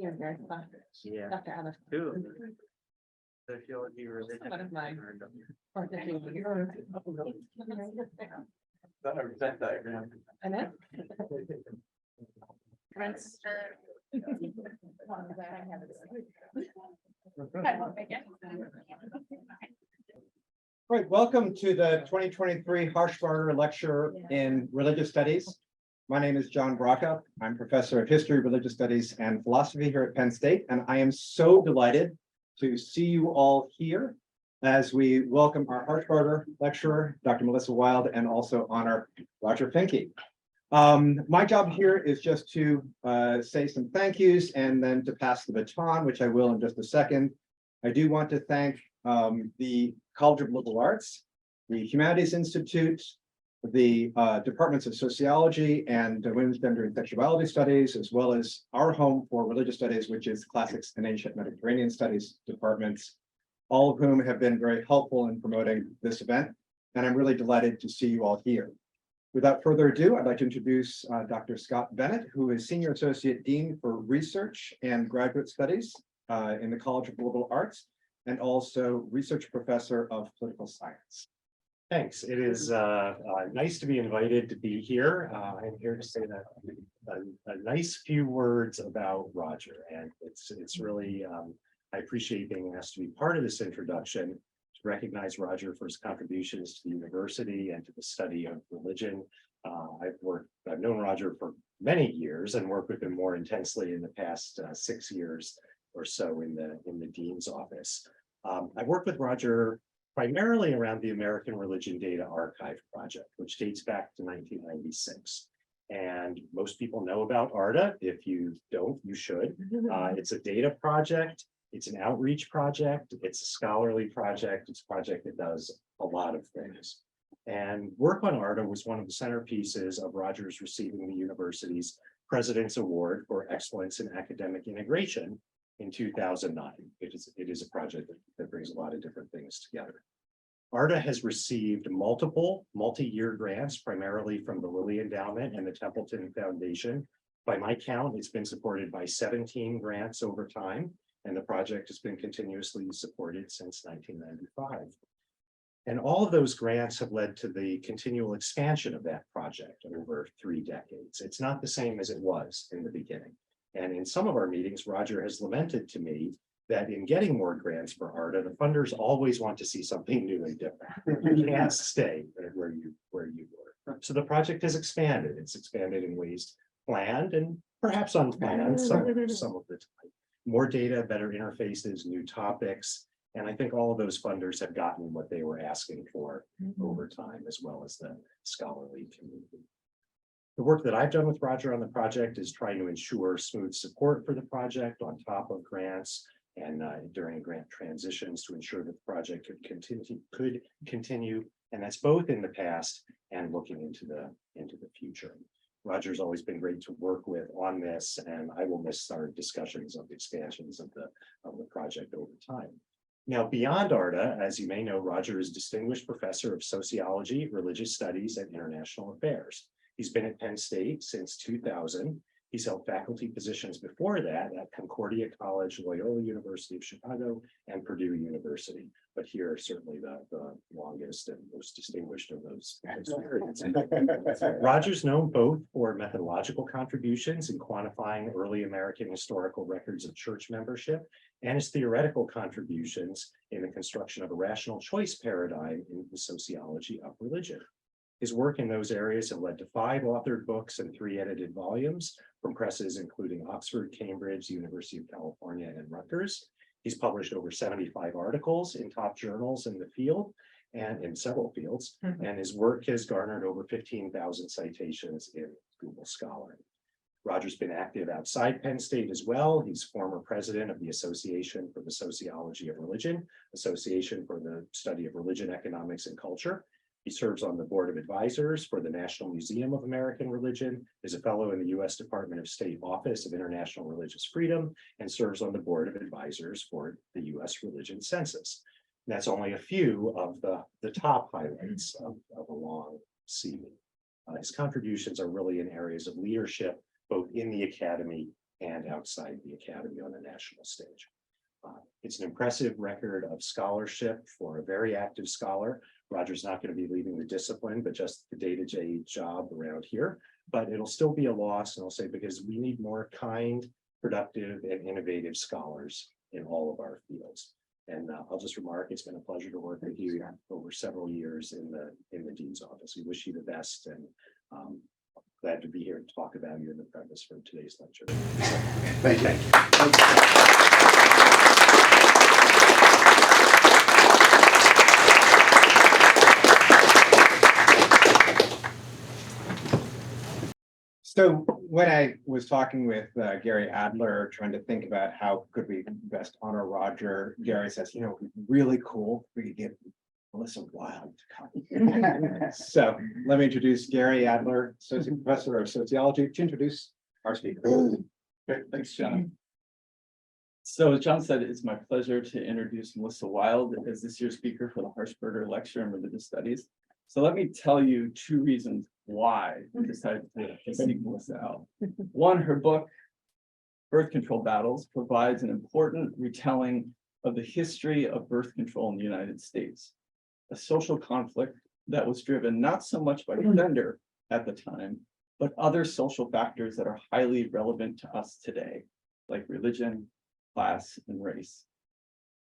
You're very fun. Yeah. Dr. Alice. Two. Sociology, religion. One of mine. That diagram. I know. Right, welcome to the 2023 Harshbarger Lecture in Religious Studies. My name is John Braca. I'm professor of history, religious studies, and philosophy here at Penn State, and I am so delighted to see you all here as we welcome our Harshbarger lecturer, Dr. Melissa Wilde, and also honor Roger Finke. My job here is just to say some thank yous and then to pass the baton, which I will in just a second. I do want to thank the College of Liberal Arts, the Humanities Institute, the Departments of Sociology and Women's Gender and Sexuality Studies, as well as our home for religious studies, which is Classics and Ancient Mediterranean Studies departments, all of whom have been very helpful in promoting this event. And I'm really delighted to see you all here. Without further ado, I'd like to introduce Dr. Scott Bennett, who is Senior Associate Dean for Research and Graduate Studies in the College of Liberal Arts, and also Research Professor of Political Science. Thanks. It is nice to be invited to be here. I'm here to say that a nice few words about Roger, and it's really I appreciate being asked to be part of this introduction to recognize Roger for his contributions to the university and to the study of religion. I've known Roger for many years and worked with him more intensely in the past 6 years or so in the dean's office. I worked with Roger primarily around the American Religion Data Archive project, which dates back to 1996. And most people know about ARDA. If you don't, you should. It's a data project. It's an outreach project. It's a scholarly project. It's a project that does a lot of things. And work on ARDA was one of the centerpieces of Roger's receiving the university's President's Award for Excellence in Academic Integration in 2009. It is a project that brings a lot of different things together. ARDA has received multiple multi-year grants, primarily from the Lilly Endowment and the Templeton Foundation. By my count, it's been supported by 17 grants over time, and the project has been continuously supported since 1995. And all of those grants have led to the continual expansion of that project over 3 decades. It's not the same as it was in the beginning. And in some of our meetings, Roger has lamented to me that in getting more grants for ARDA, the funders always want to see something new and different. You can't stay where you were. So the project has expanded. It's expanded in ways planned and perhaps unplanned some of the time. More data, better interfaces, new topics. And I think all of those funders have gotten what they were asking for over time, as well as the scholarly community. The work that I've done with Roger on the project is trying to ensure smooth support for the project on top of grants and during grant transitions to ensure that the project could continue, and that's both in the past and looking into the future. Roger's always been great to work with on this, and I will miss our discussions of the expansions of the project over time. Now, beyond ARDA, as you may know, Roger is Distinguished Professor of Sociology, Religious Studies, and International Affairs. He's been at Penn State since 2000. He's held faculty positions before that at Concordia College, Loyola University of Chicago, and Purdue University. But here, certainly the longest and most distinguished of those experiences. Roger's known both for methodological contributions in quantifying early American historical records of church membership and his theoretical contributions in the construction of a rational choice paradigm in the sociology of religion. His work in those areas have led to 5 authored books and 3 edited volumes from presses including Oxford, Cambridge, University of California, and Rutgers. He's published over 75 articles in top journals in the field and in several fields, and his work has garnered over 15,000 citations in Google Scholar. Roger's been active outside Penn State as well. He's former president of the Association for the Sociology of Religion, Association for the Study of Religion, Economics, and Culture. He serves on the board of advisors for the National Museum of American Religion, is a fellow in the U.S. Department of State Office of International Religious Freedom, and serves on the board of advisors for the U.S. Religion Census. And that's only a few of the top highlights of a long CV. His contributions are really in areas of leadership, both in the academy and outside the academy on a national stage. It's an impressive record of scholarship for a very active scholar. Roger's not going to be leaving the discipline, but just the day-to-day job around here. But it'll still be a loss, and I'll say, because we need more kind, productive, and innovative scholars in all of our fields. And I'll just remark, it's been a pleasure to work with you over several years in the dean's office. We wish you the best, and glad to be here to talk about you in the preface for today's lecture. Thank you. So when I was talking with Gary Adler, trying to think about how could we best honor Roger, Gary says, you know, it'd be really cool if we could get Melissa Wilde to come. So let me introduce Gary Adler, Associate Professor of Sociology, to introduce our speaker. Great, thanks, John. So as John said, it's my pleasure to introduce Melissa Wilde as this year's speaker for the Harshberger Lecture in Religious Studies. So let me tell you 2 reasons why I decided to seek Melissa out. One, her book, Birth Control Battles, provides an important retelling of the history of birth control in the United States, a social conflict that was driven not so much by gender at the time, but other social factors that are highly relevant to us today, like religion, class, and race.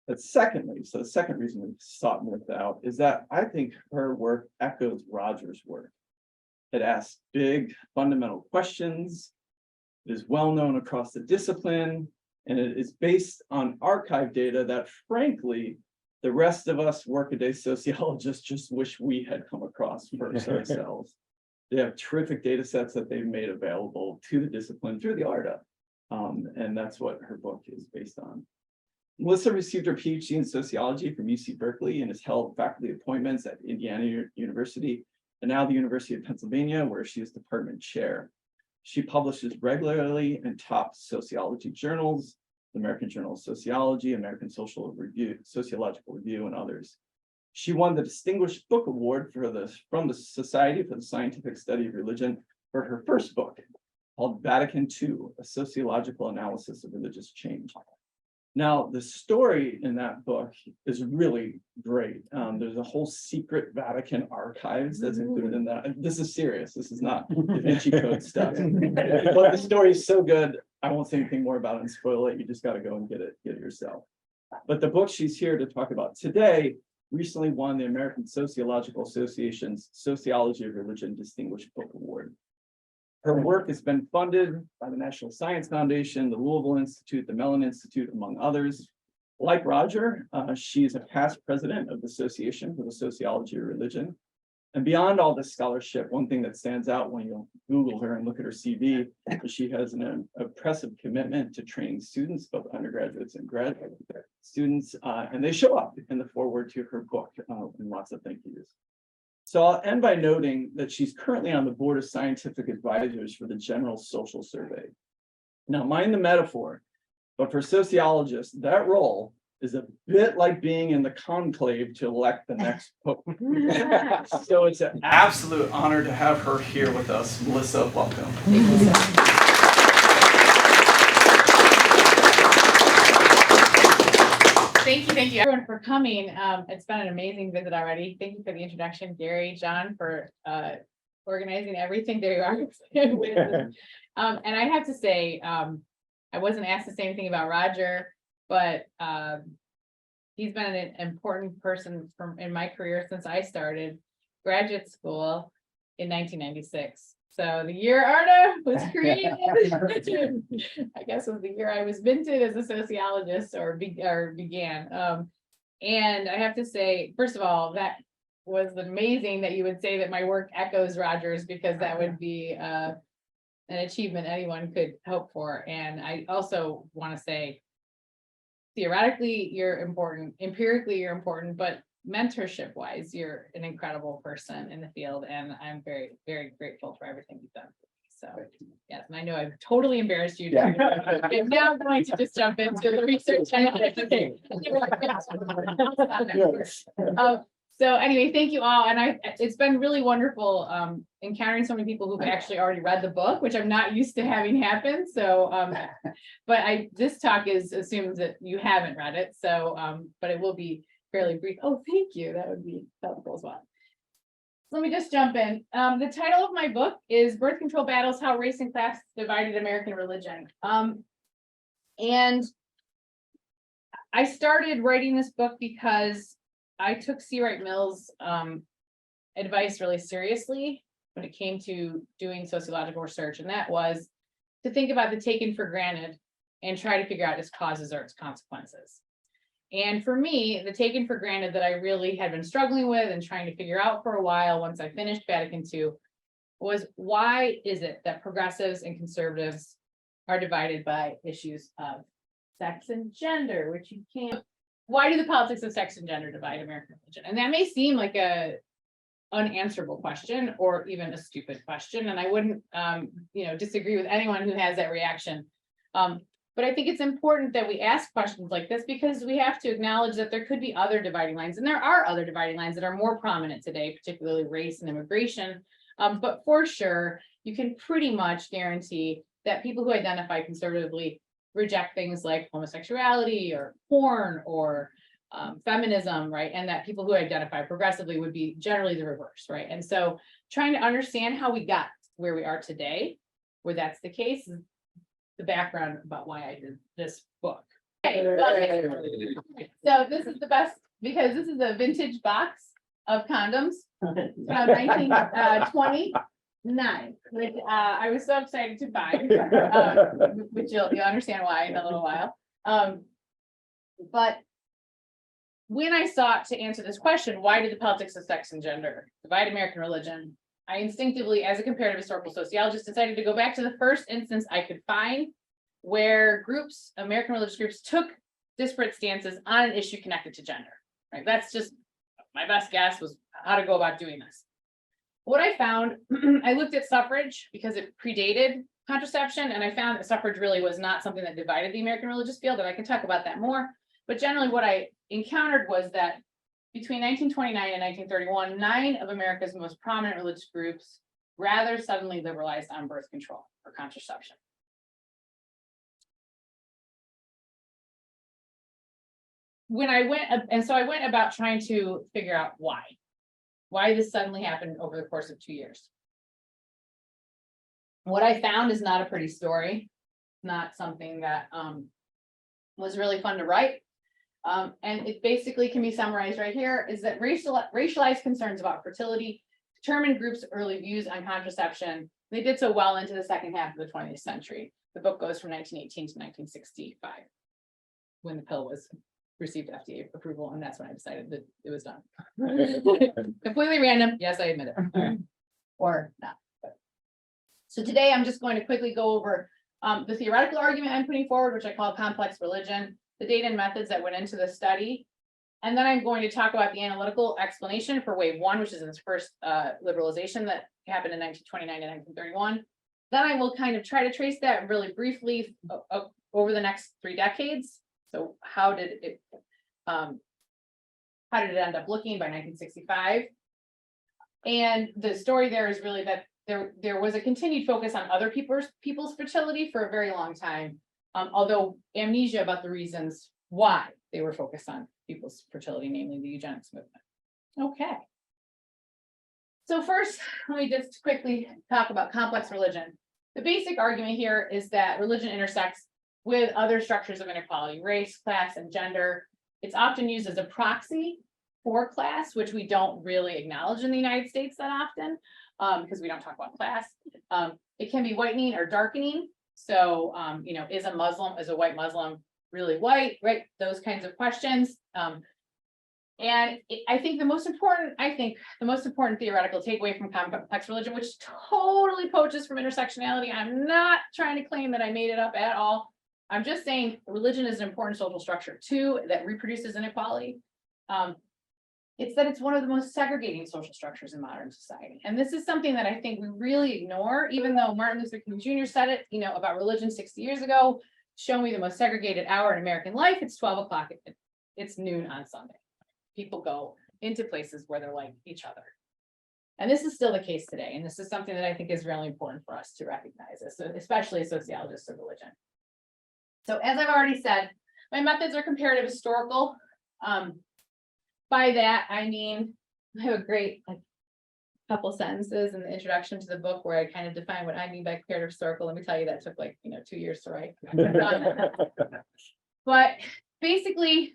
But secondly, so the second reason we sought Melissa out is that I think her work echoes Roger's work. It asks big fundamental questions, it is well known across the discipline, and it is based on archive data that, frankly, the rest of us workaday sociologists just wish we had come across first ourselves. They have terrific data sets that they've made available to the discipline through the ARDA, and that's what her book is based on. Melissa received her PhD in sociology from UC Berkeley and has held faculty appointments at Indiana University and now the University of Pennsylvania, where she is department chair. She publishes regularly in top sociology journals, the American Journal of Sociology, American Sociological Review, and others. She won the Distinguished Book Award from the Society for the Scientific Study of Religion for her first book, called Vatican II, A Sociological Analysis of Religious Change. Now, the story in that book is really great. There's a whole secret Vatican archives that's included in that. This is serious. This is not Da Vinci Code stuff. But the story is so good, I won't say anything more about it and spoil it. You just got to go and get it yourself. But the book she's here to talk about today recently won the American Sociological Association's Sociology of Religion Distinguished Book Award. Her work has been funded by the National Science Foundation, the Louisville Institute, the Mellon Institute, among others. Like Roger, she's a past president of the Association for the Sociology of Religion. And beyond all this scholarship, one thing that stands out when you Google her and look at her CV is she has an impressive commitment to training students, both undergraduates and graduate students, and they show up in the foreword to her book in lots of thank yous. So I'll end by noting that she's currently on the board of scientific advisors for the General Social Survey. Now, mind the metaphor, but for sociologists, that role is a bit like being in the conclave to elect the next pope. So it's an absolute honor to have her here with us. Melissa, welcome. Thank you everyone for coming. It's been an amazing visit already. Thank you for the introduction, Gary, John, for organizing everything. There you are. And I have to say, I wasn't asked to say anything about Roger, but he's been an important person in my career since I started graduate school in 1996. So the year ARDA was created, I guess was the year I was minted as a sociologist or began. And I have to say, first of all, that was amazing that you would say that my work echoes Roger's, because that would be an achievement anyone could hope for. And I also want to say, theoretically, you're important, empirically, you're important, but mentorship wise, you're an incredible person in the field, and I'm very, very grateful for everything you've done. So yes, and I know I've totally embarrassed you. Yeah. I'm now going to just jump into the research. So anyway, thank you all. And it's been really wonderful encountering so many people who've actually already read the book, which I'm not used to having happen. So, but this talk assumes that you haven't read it. So, but it will be fairly brief. Oh, thank you. That would be helpful as well. Let me just jump in. The title of my book is Birth Control Battles: How Race and Class Divided American Religion. And I started writing this book because I took C. Wright Mills' advice really seriously when it came to doing sociological research, and that was to think about the taken for granted and try to figure out its causes or its consequences. And for me, the taken for granted that I really had been struggling with and trying to figure out for a while once I finished Vatican II was, why is it that progressives and conservatives are divided by issues of sex and gender, which you can't. Why do the politics of sex and gender divide American religion? And that may seem like a unanswerable question or even a stupid question. And I wouldn't, disagree with anyone who has that reaction. But I think it's important that we ask questions like this, because we have to acknowledge that there could be other dividing lines, and there are other dividing lines that are more prominent today, particularly race and immigration. But for sure, you can pretty much guarantee that people who identify conservatively reject things like homosexuality or porn or feminism, right? And that people who identify progressively would be generally the reverse, right? And so trying to understand how we got where we are today, where that's the case, is the background about why I did this book. Okay, so this is the best, because this is a vintage box of condoms from 1929, which I was so excited to buy, which you'll understand why in a little while. But when I sought to answer this question, why did the politics of sex and gender divide American religion, I instinctively, as a comparative historical sociologist, decided to go back to the first instance I could find where groups, American religious groups, took disparate stances on an issue connected to gender. Right? That's just my best guess was how to go about doing this. What I found, I looked at suffrage because it predated contraception, and I found that suffrage really was not something that divided the American religious field, and I can talk about that more. But generally what I encountered was that between 1929 and 1931, 9 of America's most prominent religious groups rather suddenly liberalized on birth control or contraception. When I went, and so I went about trying to figure out why this suddenly happened over the course of 2 years. What I found is not a pretty story, not something that was really fun to write. And it basically can be summarized right here, is that racialized concerns about fertility determined groups' early views on contraception. They did so well into the second half of the 20th century. The book goes from 1918 to 1965, when the pill was received FDA approval, and that's when I decided that it was done. Completely random, yes, I admit it. All right. Or not. So today I'm just going to quickly go over the theoretical argument I'm putting forward, which I call complex religion, the data and methods that went into the study. And then I'm going to talk about the analytical explanation for wave 1, which is its first liberalization that happened in 1929 and 1931. Then I will kind of try to trace that really briefly over the next 3 decades. So how did it end up looking by 1965? And the story there is really that there was a continued focus on other people's fertility for a very long time, although amnesia about the reasons why they were focused on people's fertility, namely the eugenics movement. Okay. So first, let me just quickly talk about complex religion. The basic argument here is that religion intersects with other structures of inequality, race, class, and gender. It's often used as a proxy for class, which we don't really acknowledge in the United States that often, because we don't talk about class. It can be whitening or darkening. So, is a white Muslim really white, right? Those kinds of questions. I think the most important theoretical takeaway from complex religion, which totally poaches from intersectionality. I'm not trying to claim that I made it up at all. I'm just saying religion is an important social structure too, that reproduces inequality. It's that it's one of the most segregating social structures in modern society. And this is something that I think we really ignore, even though Martin Luther King Jr. said it, about religion 60 years ago, show me the most segregated hour in American life. It's 12 o'clock. It's noon on Sunday. People go into places where they're like each other. And this is still the case today, and this is something that I think is really important for us to recognize, especially as sociologists of religion. So as I've already said, my methods are comparative historical. By that, I mean, I have a great couple sentences in the introduction to the book where I kind of define what I mean by comparative historical. Let me tell you, that took 2 years to write. But basically,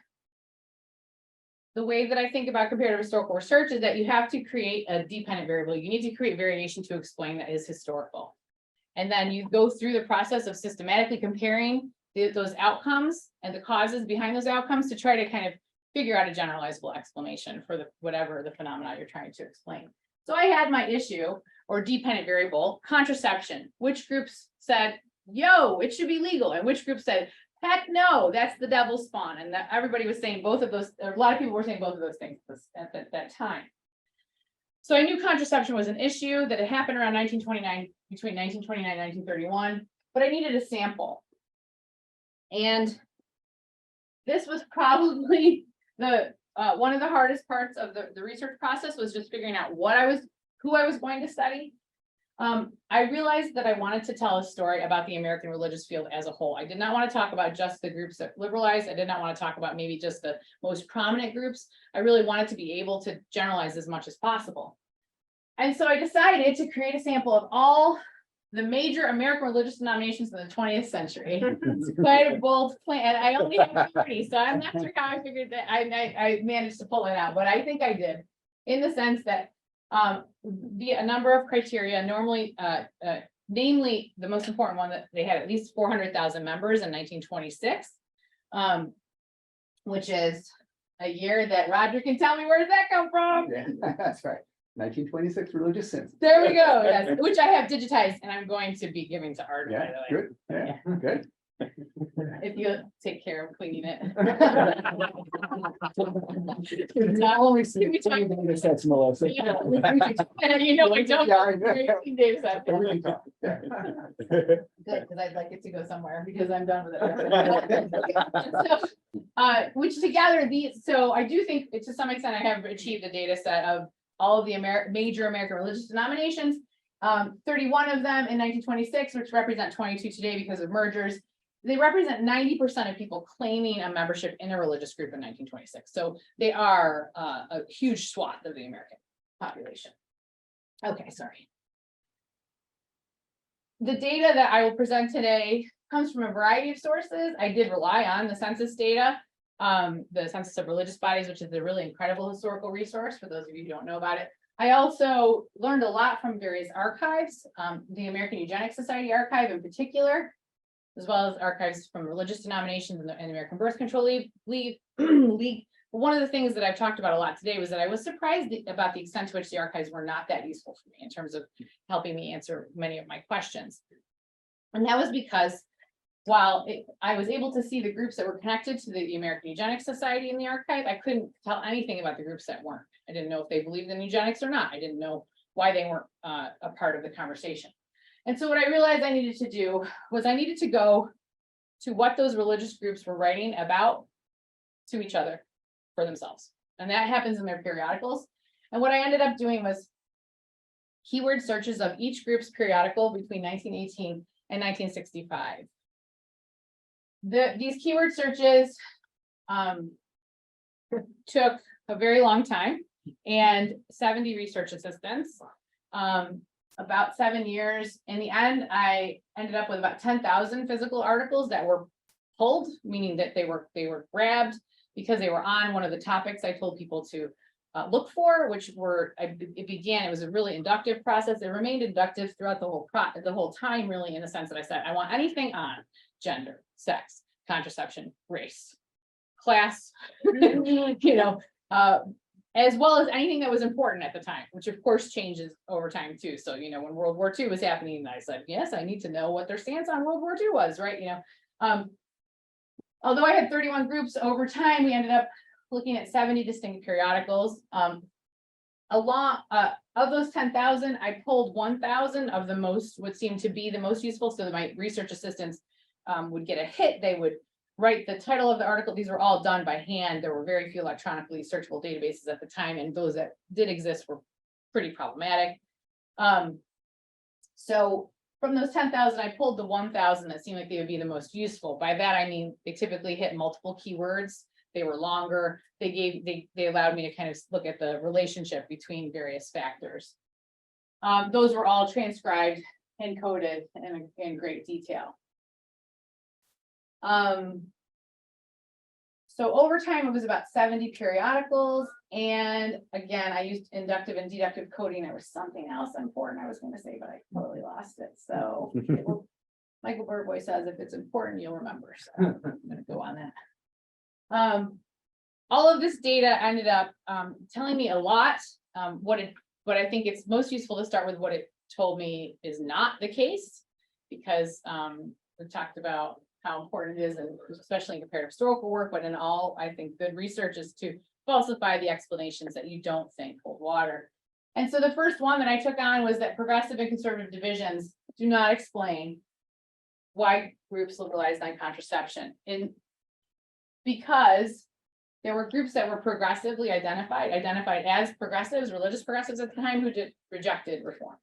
the way that I think about comparative historical research is that you have to create a dependent variable. You need to create variation to explain that is historical. And then you go through the process of systematically comparing those outcomes and the causes behind those outcomes to try to kind of figure out a generalizable explanation for whatever the phenomena you're trying to explain. So I had my issue or dependent variable, contraception, which groups said, yo, it should be legal, and which group said, heck no, that's the devil's spawn. And that everybody was saying both of those, or a lot of people were saying both of those things at that time. So I knew contraception was an issue, that it happened around 1929, between 1929 and 1931, but I needed a sample. And this was probably the one of the hardest parts of the research process, was just figuring out who I was going to study. I realized that I wanted to tell a story about the American religious field as a whole. I did not want to talk about just the groups that liberalized. I did not want to talk about maybe just the most prominent groups. I really wanted to be able to generalize as much as possible. And so I decided to create a sample of all the major American religious denominations in the 20th century. It's quite a bold plan, and I only have 30, so I'm not sure how I figured that I managed to pull it out, but I think I did, in the sense that via a number of criteria, normally, namely the most important one, that they had at least 400,000 members in 1926, which is a year that Roger can tell me, where does that come from? Yeah, that's right. 1926 religious census. There we go, yes, which I have digitized, and I'm going to be giving to Art. Yeah, good. Yeah, good. If you take care of cleaning it. Not only see Can we talk- data sets, Melissa. Yeah. And you know, I don't. Yeah, I know. Data set. Everything talk, yeah. Good, because I'd like it to go somewhere, because I'm done with it. So, which together so I do think to some extent I have achieved a data set of all of the major American religious denominations, 31 of them in 1926, which represent 22 today because of mergers. They represent 90% of people claiming a membership in a religious group in 1926. So they are a huge swath of the American population. Okay, sorry. The data that I will present today comes from a variety of sources. I did rely on the census data, the Census of Religious Bodies, which is a really incredible historical resource for those of you who don't know about it. I also learned a lot from various archives, the American Eugenics Society archive in particular, as well as archives from religious denominations and the American Birth Control League. One of the things that I've talked about a lot today was that I was surprised about the extent to which the archives were not that useful for me in terms of helping me answer many of my questions. And that was because while I was able to see the groups that were connected to the American Eugenics Society in the archive, I couldn't tell anything about the groups that weren't. I didn't know if they believed in eugenics or not. I didn't know why they weren't a part of the conversation. And so what I realized I needed to do was I needed to go to what those religious groups were writing about to each other for themselves. And that happens in their periodicals. And what I ended up doing was keyword searches of each group's periodical between 1918 and 1965. These keyword searches took a very long time and 70 research assistants, about 7 years. In the end, I ended up with about 10,000 physical articles that were pulled, meaning that they were grabbed because they were on one of the topics I told people to look for, which were, it was a really inductive process. It remained inductive throughout the whole time, really, in the sense that I said, I want anything on gender, sex, contraception, race, class, as well as anything that was important at the time, which of course changes over time too. So, when World War II was happening, I said, yes, I need to know what their stance on World War II was, right? Although I had 31 groups over time, we ended up looking at 70 distinct periodicals. Of those 10,000, I pulled 1,000 of the most, what seemed to be the most useful. So that my research assistants would get a hit. They would write the title of the article. These were all done by hand. There were very few electronically searchable databases at the time, and those that did exist were pretty problematic. So from those 10,000, I pulled the 1,000 that seemed like they would be the most useful. By that, I mean, they typically hit multiple keywords. They were longer. They allowed me to kind of look at the relationship between various factors. Those were all transcribed and coded in great detail. So over time, it was about 70 periodicals. And again, I used inductive and deductive coding. There was something else important I was going to say, but I totally lost it. So Michael Birdboy says, if it's important, you'll remember. So I'm going to go on that. All of this data ended up telling me a lot. But I think it's most useful to start with what it told me is not the case, because we talked about how important it is, and especially in comparative historical work, but in all, I think, good research is to falsify the explanations that you don't think hold water. And so the first one that I took on was that progressive and conservative divisions do not explain why groups liberalized on contraception. Because there were groups that were progressively identified as progressives, religious progressives at the time, who rejected reform.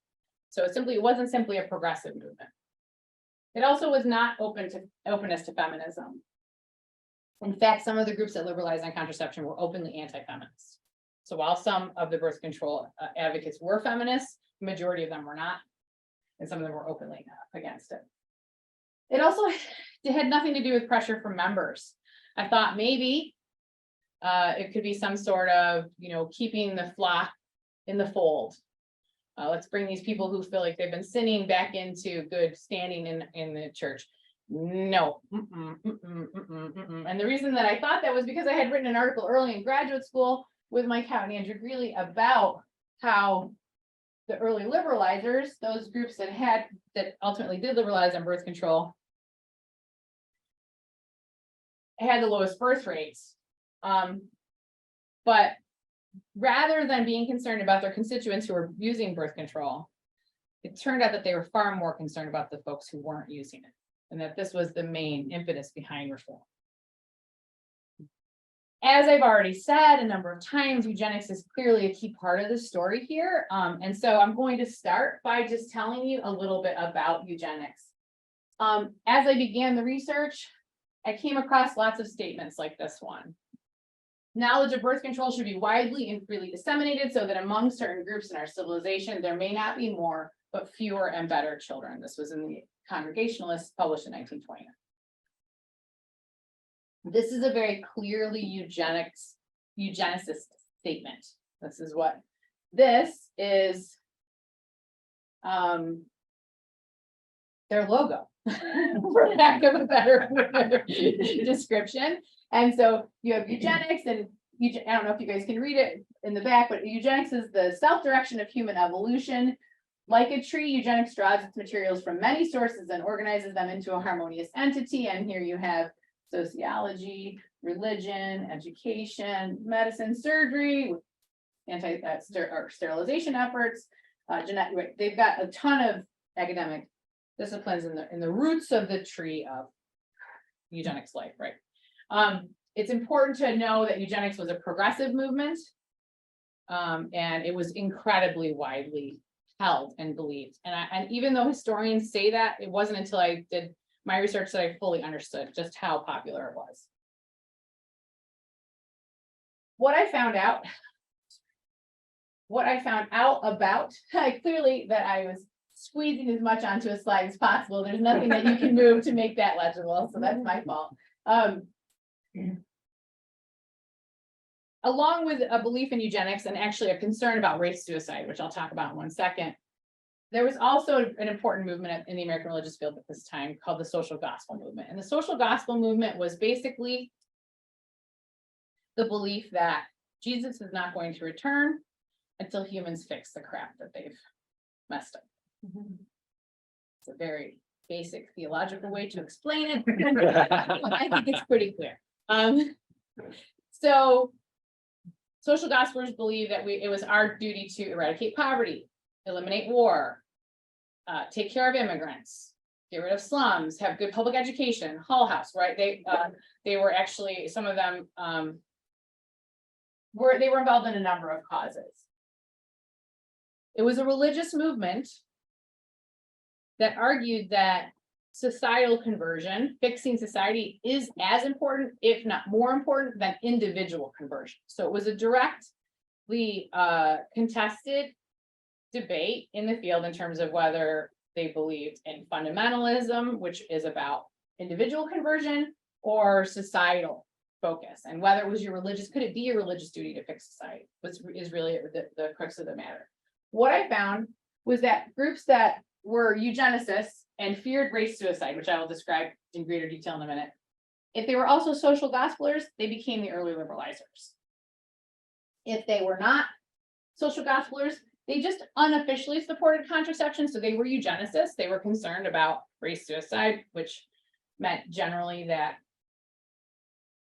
So it wasn't simply a progressive movement. It also was not openness to feminism. In fact, some of the groups that liberalized on contraception were openly anti-feminist. So while some of the birth control advocates were feminists, the majority of them were not, and some of them were openly against it. It also had nothing to do with pressure from members. I thought maybe it could be some sort of, keeping the flock in the fold. Let's bring these people who feel like they've been sinning back into good standing in the church. No. And the reason that I thought that was because I had written an article early in graduate school with Mike Howe and Andrew Greeley about how the early liberalizers, those groups that ultimately did liberalize on birth control, had the lowest birth rates. But rather than being concerned about their constituents who were using birth control, it turned out that they were far more concerned about the folks who weren't using it, and that this was the main impetus behind reform. As I've already said a number of times, eugenics is clearly a key part of the story here. And so I'm going to start by just telling you a little bit about eugenics. As I began the research, I came across lots of statements like this one. Knowledge of birth control should be widely and freely disseminated so that among certain groups in our civilization, there may not be more, but fewer and better children. This was in the Congregationalist, published in 1929. This is a very clearly eugenicist statement. This is what this is. Their logo, for lack of a better description. And so you have eugenics, and I don't know if you guys can read it in the back, but eugenics is the self-direction of human evolution. Like a tree, eugenics draws its materials from many sources and organizes them into a harmonious entity. And here you have sociology, religion, education, medicine, surgery, sterilization efforts, genetic. They've got a ton of academic disciplines in the roots of the tree of eugenics life, right? It's important to know that eugenics was a progressive movement, and it was incredibly widely held and believed. And even though historians say that, it wasn't until I did my research that I fully understood just how popular it was. What I found out about, clearly that I was squeezing as much onto a slide as possible. There's nothing that you can move to make that legible, so that's my fault. Along with a belief in eugenics and actually a concern about race suicide, which I'll talk about in 1 second, there was also an important movement in the American religious field at this time called the social gospel movement. And the social gospel movement was basically the belief that Jesus is not going to return until humans fix the crap that they've messed up. It's a very basic theological way to explain it. I think it's pretty clear. So social gospelers believe that it was our duty to eradicate poverty, eliminate war, take care of immigrants, get rid of slums, have good public education, Hull House, right? They were actually, some of them they were involved in a number of causes. It was a religious movement that argued that societal conversion, fixing society, is as important, if not more important, than individual conversion. So it was a directly contested debate in the field in terms of whether they believed in fundamentalism, which is about individual conversion, or societal focus, and whether it was your religious, could it be your religious duty to fix society, is really the crux of the matter. What I found was that groups that were eugenicists and feared race suicide, which I will describe in greater detail in a minute, if they were also social gospelers, they became the early liberalizers. If they were not social gospelers, they just unofficially supported contraception, so they were eugenicists. They were concerned about race suicide, which meant generally that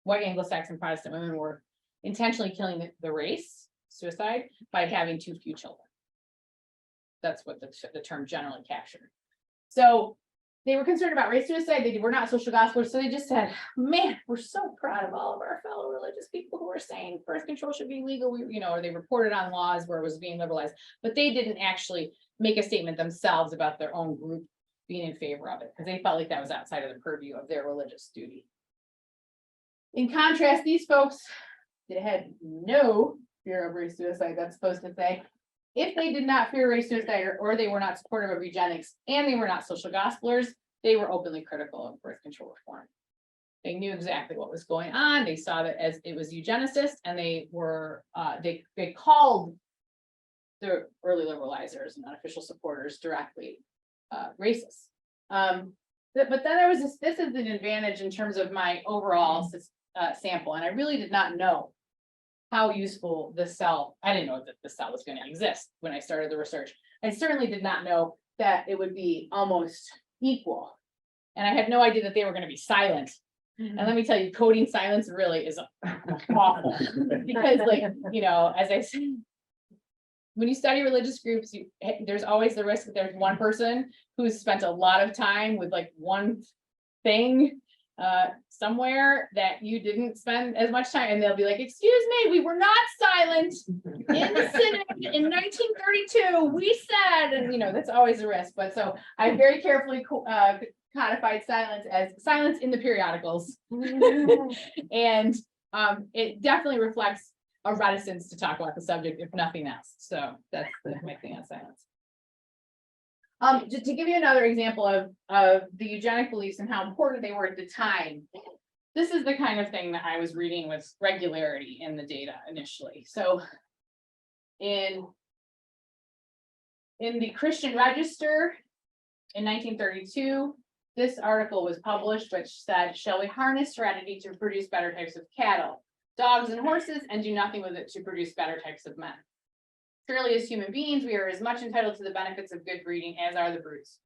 white Anglo-Saxon Protestant women were intentionally killing the race suicide by having too few children. That's what the term generally captured. So they were concerned about race suicide. They were not social gospelers. So they just said, man, we're so proud of all of our fellow religious people who are saying birth control should be legal. Or they reported on laws where it was being liberalized, but they didn't actually make a statement themselves about their own group being in favor of it, because they felt like that was outside of the purview of their religious duty. In contrast, these folks, they had no fear of race suicide. That's supposed to say, if they did not fear race suicide, or they were not supportive of eugenics, and they were not social gospelers, they were openly critical of birth control reform. They knew exactly what was going on. They saw that as it was eugenicist, and they were they called the early liberalizers and unofficial supporters directly racist. But then there was this is an advantage in terms of my overall sample, and I really did not know how useful this cell, I didn't know that the cell was going to exist when I started the research. I certainly did not know that it would be almost equal. And I had no idea that they were going to be silent. And let me tell you, coding silence really is awful. Because as I said, when you study religious groups, there's always the risk that there's one person who's spent a lot of time with like one thing somewhere that you didn't spend as much time, and they'll be like, excuse me, we were not silent in the Synod in 1932, we said, and that's always a risk. But so I very carefully codified silence as silence in the periodicals. And it definitely reflects a reticence to talk about the subject, if nothing else. So that's my thing on silence. Just to give you another example of the eugenic beliefs and how important they were at the time, this is the kind of thing that I was reading with regularity in the data initially. So in the Christian Register in 1932, this article was published, which said, shall we harness heredity to produce better types of cattle, dogs, and horses, and do nothing with it to produce better types of men? Surely, as human beings, we are as much entitled to the benefits of good breeding as are the brutes.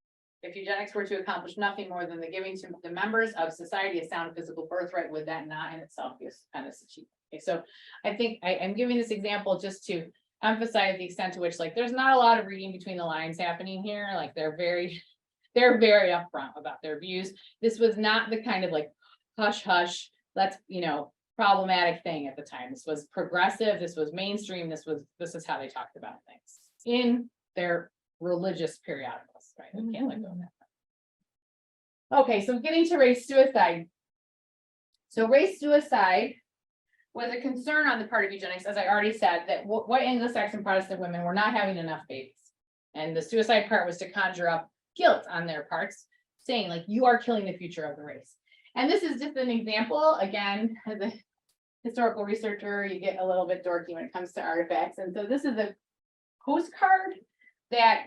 If eugenics were to accomplish nothing more than the giving to the members of society a sound physical birthright, would that not in itself be a stupendous achievement? Okay, so I think I am giving this example just to emphasize the extent to which, like, there's not a lot of reading between the lines happening here. Like, they're very upfront about their views. This was not the kind of like hush hush, let's problematic thing at the time. This was progressive, this was mainstream, this is how they talked about things in their religious periodicals, right? We can't let go of that. Okay, so getting to race suicide. So race suicide was a concern on the part of eugenics, as I already said, that white Anglo-Saxon Protestant women were not having enough babies. And the suicide part was to conjure up guilt on their parts, saying like, you are killing the future of the race. And this is just an example. Again, as a historical researcher, you get a little bit dorky when it comes to artifacts. And so this is a postcard that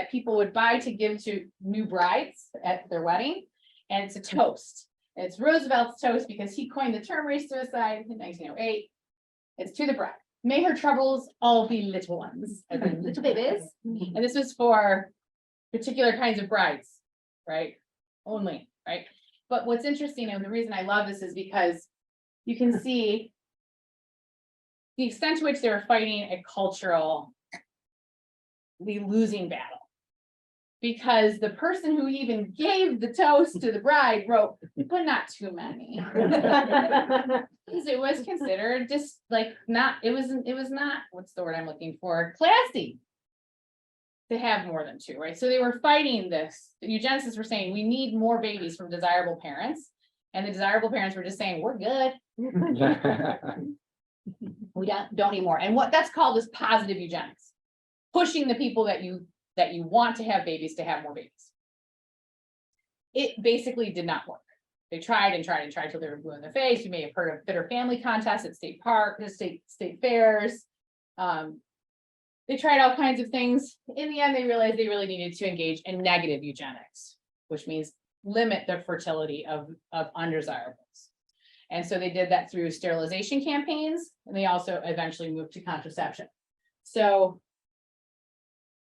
people would buy to give to new brides at their wedding. And it's a toast. And it's Roosevelt's toast because he coined the term race suicide in 1908. It's to the bride. May her troubles all be little ones, as in little babies. And this was for particular kinds of brides, right? Only, right? But what's interesting, and the reason I love this is because you can see the extent to which they were fighting a culturally losing battle. because the person who even gave the toast to the bride wrote, but not too many. Because it was considered just like not, it was not, what's the word I'm looking for, classy to have more than two, right? So they were fighting this. The eugenicists were saying, we need more babies from desirable parents. And the desirable parents were just saying, we're good. We don't need more. And what that's called is positive eugenics, pushing the people that you want to have babies to have more babies. It basically did not work. They tried and tried and tried till they were blue in the face. You may have heard of bitter family contests at state fairs. They tried all kinds of things. In the end, they realized they really needed to engage in negative eugenics, which means limit the fertility of undesirables. And so they did that through sterilization campaigns, and they also eventually moved to contraception. So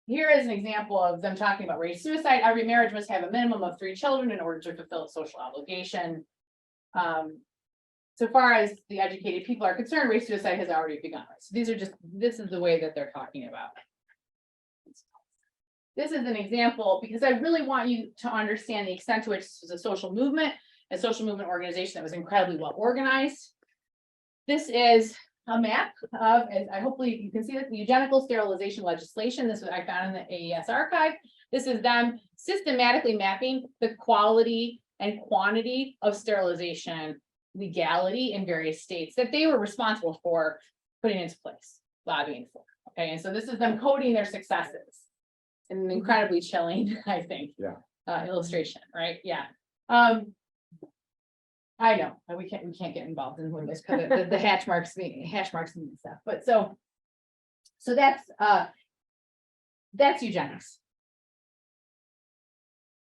here is an example of them talking about rape suicide. Every marriage must have a minimum of 3 children in order to fulfill its social obligation. So far as the educated people are concerned, rape suicide has already begun. So this is the way that they're talking about it. This is an example because I really want you to understand the extent to which this was a social movement organization that was incredibly well organized. This is a map of, and hopefully you can see this, the eugenical sterilization legislation. This was I found in the AES archive. This is them systematically mapping the quality and quantity of sterilization legality in various states that they were responsible for putting into place, lobbying for. Okay, and so this is them coding their successes. An incredibly chilling, I think, illustration, right? Yeah. I know we can't get involved in this because the hash marks mean stuff. But so that's eugenics.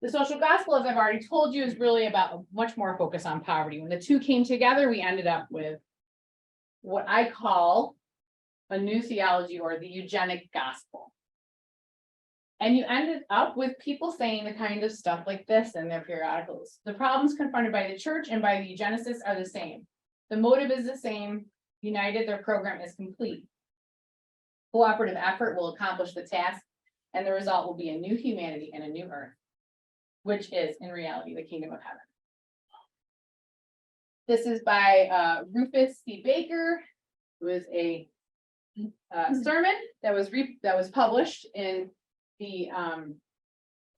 The social gospel, as I've already told you, is really about much more focus on poverty. When the two came together, we ended up with what I call a new theology, or the eugenic gospel. And you ended up with people saying the kind of stuff like this in their periodicals. The problems confronted by the church and by the eugenicists are the same. The motive is the same. United, their program is complete. Cooperative effort will accomplish the task, and the result will be a new humanity and a new earth, which is in reality the kingdom of heaven. This is by Rufus C. Baker. It was a sermon that was published in the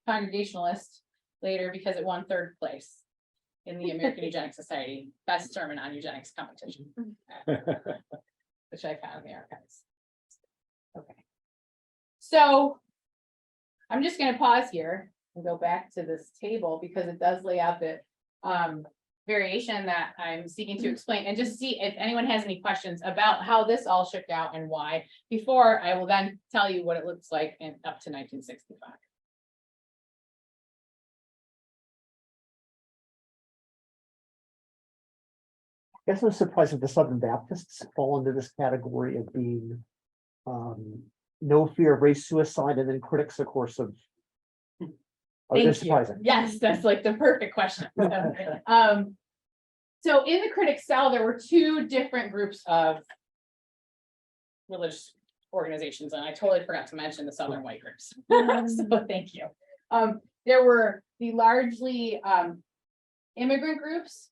Congregationalist later because it won 3rd place in the American Eugenics Society best sermon on eugenics competition, which I found in the archives. Okay, so I'm just going to pause here and go back to this table because it does lay out the variation that I'm seeking to explain, and just see if anyone has any questions about how this all shook out and why, before I will then tell you what it looks like in up to 1965. I guess I'm surprised that the Southern Baptists fall into this category of being no fear of race suicide, and then critics, of course, of. Thank you. Yes, that's like the perfect question. So in the critics' cell, there were 2 different groups of religious organizations, and I totally forgot to mention the Southern white groups. So thank you. There were the largely immigrant groups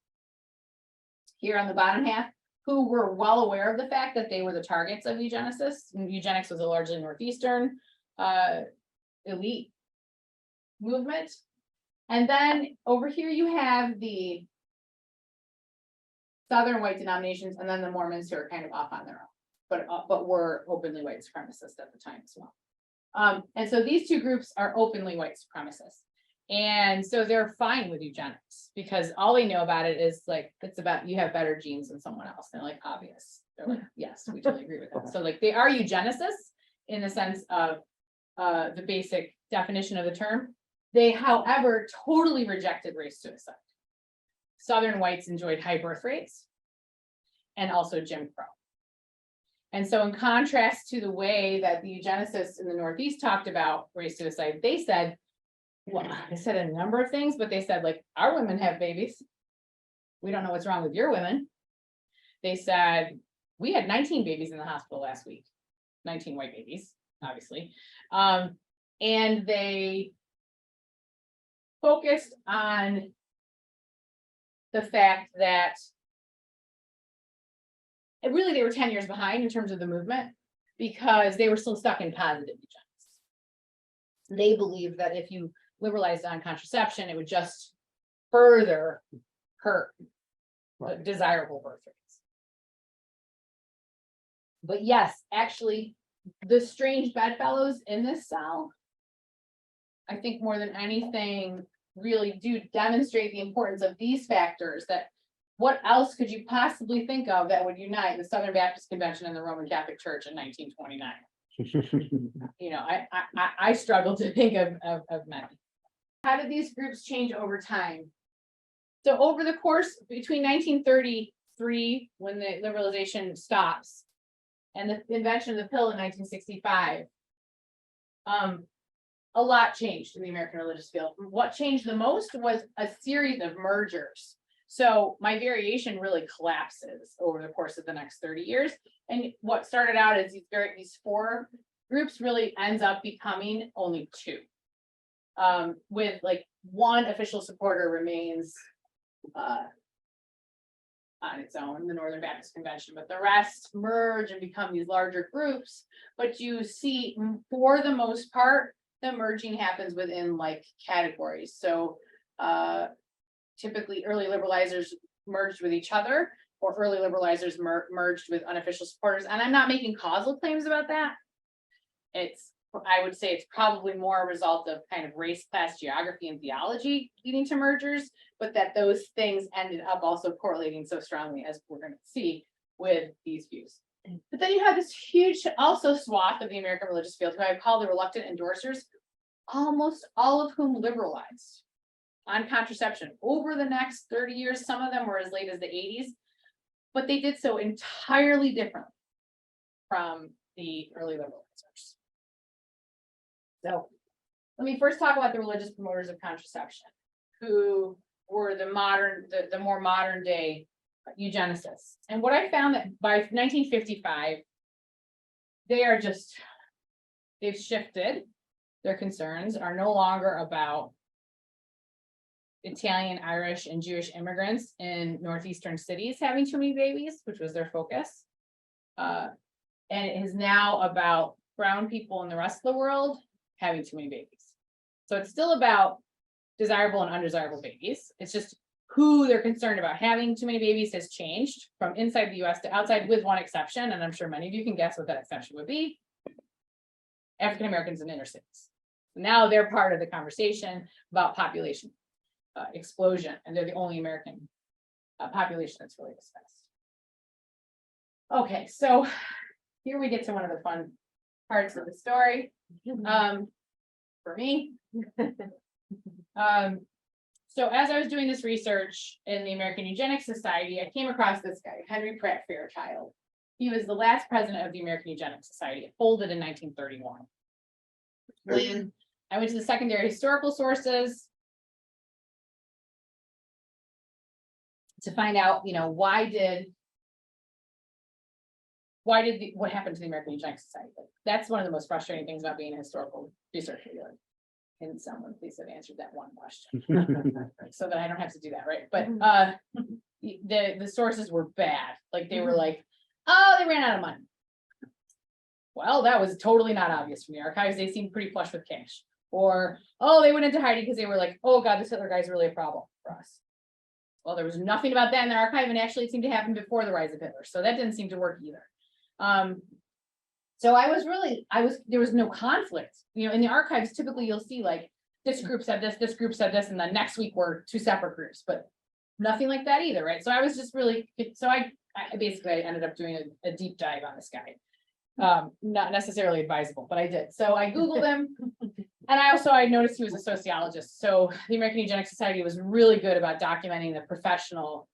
here on the bottom half, who were well aware of the fact that they were the targets of eugenicists. And eugenics was a largely Northeastern elite movement. And then over here you have the Southern white denominations, and then the Mormons, who are kind of off on their own, but were openly white supremacists at the time as well. And so these 2 groups are openly white supremacists. And so they're fine with eugenics because all they know about it is like, it's about you have better genes than someone else. They're like, obvious. They're like, yes, we totally agree with that. So like they are eugenicists in the sense of the basic definition of the term. They, however, totally rejected race suicide. Southern whites enjoyed high birth rates and also Jim Crow. And so in contrast to the way that the eugenicists in the Northeast talked about race suicide, they said, well, they said a number of things, but they said, like, our women have babies. We don't know what's wrong with your women. They said, we had 19 babies in the hospital last week, 19 white babies, obviously. And they focused on the fact that really they were 10 years behind in terms of the movement because they were still stuck in positive eugenics. They believed that if you liberalized on contraception, it would just further hurt desirable birth rates. But yes, actually, the strange bedfellows in this cell, I think more than anything, really do demonstrate the importance of these factors. That what else could you possibly think of that would unite the Southern Baptist Convention and the Roman Catholic Church in 1929? You know, I struggle to think of many. How did these groups change over time? So over the course between 1933, when the liberalization stops, and the invention of the pill in 1965, a lot changed in the American religious field. What changed the most was a series of mergers. So my variation really collapses over the course of the next 30 years. And what started out as these four groups really ends up becoming only two. With like one official supporter remains on its own, the Northern Baptist Convention, but the rest merge and become these larger groups. But you see, for the most part, the merging happens within like categories. So typically early liberalizers merged with each other, or early liberalizers merged with unofficial supporters. And I'm not making causal claims about that. I would say it's probably more a result of kind of race, class, geography, and theology leading to mergers, but that those things ended up also correlating so strongly, as we're going to see, with these views. But then you have this huge also swath of the American religious field, who I call the reluctant endorsers, almost all of whom liberalized on contraception over the next 30 years. Some of them were as late as the 80s, but they did so entirely differently from the early liberalizers. So let me first talk about the religious promoters of contraception, who were the more modern day eugenicists. And what I found that by 1955, they've shifted. Their concerns are no longer about Italian, Irish, and Jewish immigrants in northeastern cities having too many babies, which was their focus. And it is now about brown people in the rest of the world having too many babies. So it's still about desirable and undesirable babies. It's just who they're concerned about having too many babies has changed from inside the US to outside, with one exception. And I'm sure many of you can guess what that exception would be: African Americans in inner cities. Now they're part of the conversation about population explosion, and they're the only American population that's really discussed. Okay, so here we get to one of the fun parts of the story. For me. So as I was doing this research in the American Eugenics Society, I came across this guy, Henry Pratt Fairchild. He was the last president of the American Eugenics Society. It folded in 1931. When I went to the secondary historical sources to find out, you know, what happened to the American Eugenics Society? That's one of the most frustrating things about being a historical researcher. Can someone please have answered that one question so that I don't have to do that, right? But the sources were bad. Like they were like, oh, they ran out of money. Well, that was totally not obvious from the archives. They seemed pretty flush with cash. Or, oh, they went into hiding because they were like, oh God, this Hitler guy's really a problem for us. Well, there was nothing about that in the archive, and actually it seemed to happen before the rise of Hitler. So that didn't seem to work either. So there was no conflict. You know, in the archives, typically you'll see like this group said this group said this, and then next week were two separate groups, but nothing like that either, right? So I was just really, so I basically ended up doing a deep dive on this guy. Not necessarily advisable, but I did. So I Googled him, and I noticed he was a sociologist. So the American Eugenics Society was really good about documenting the professional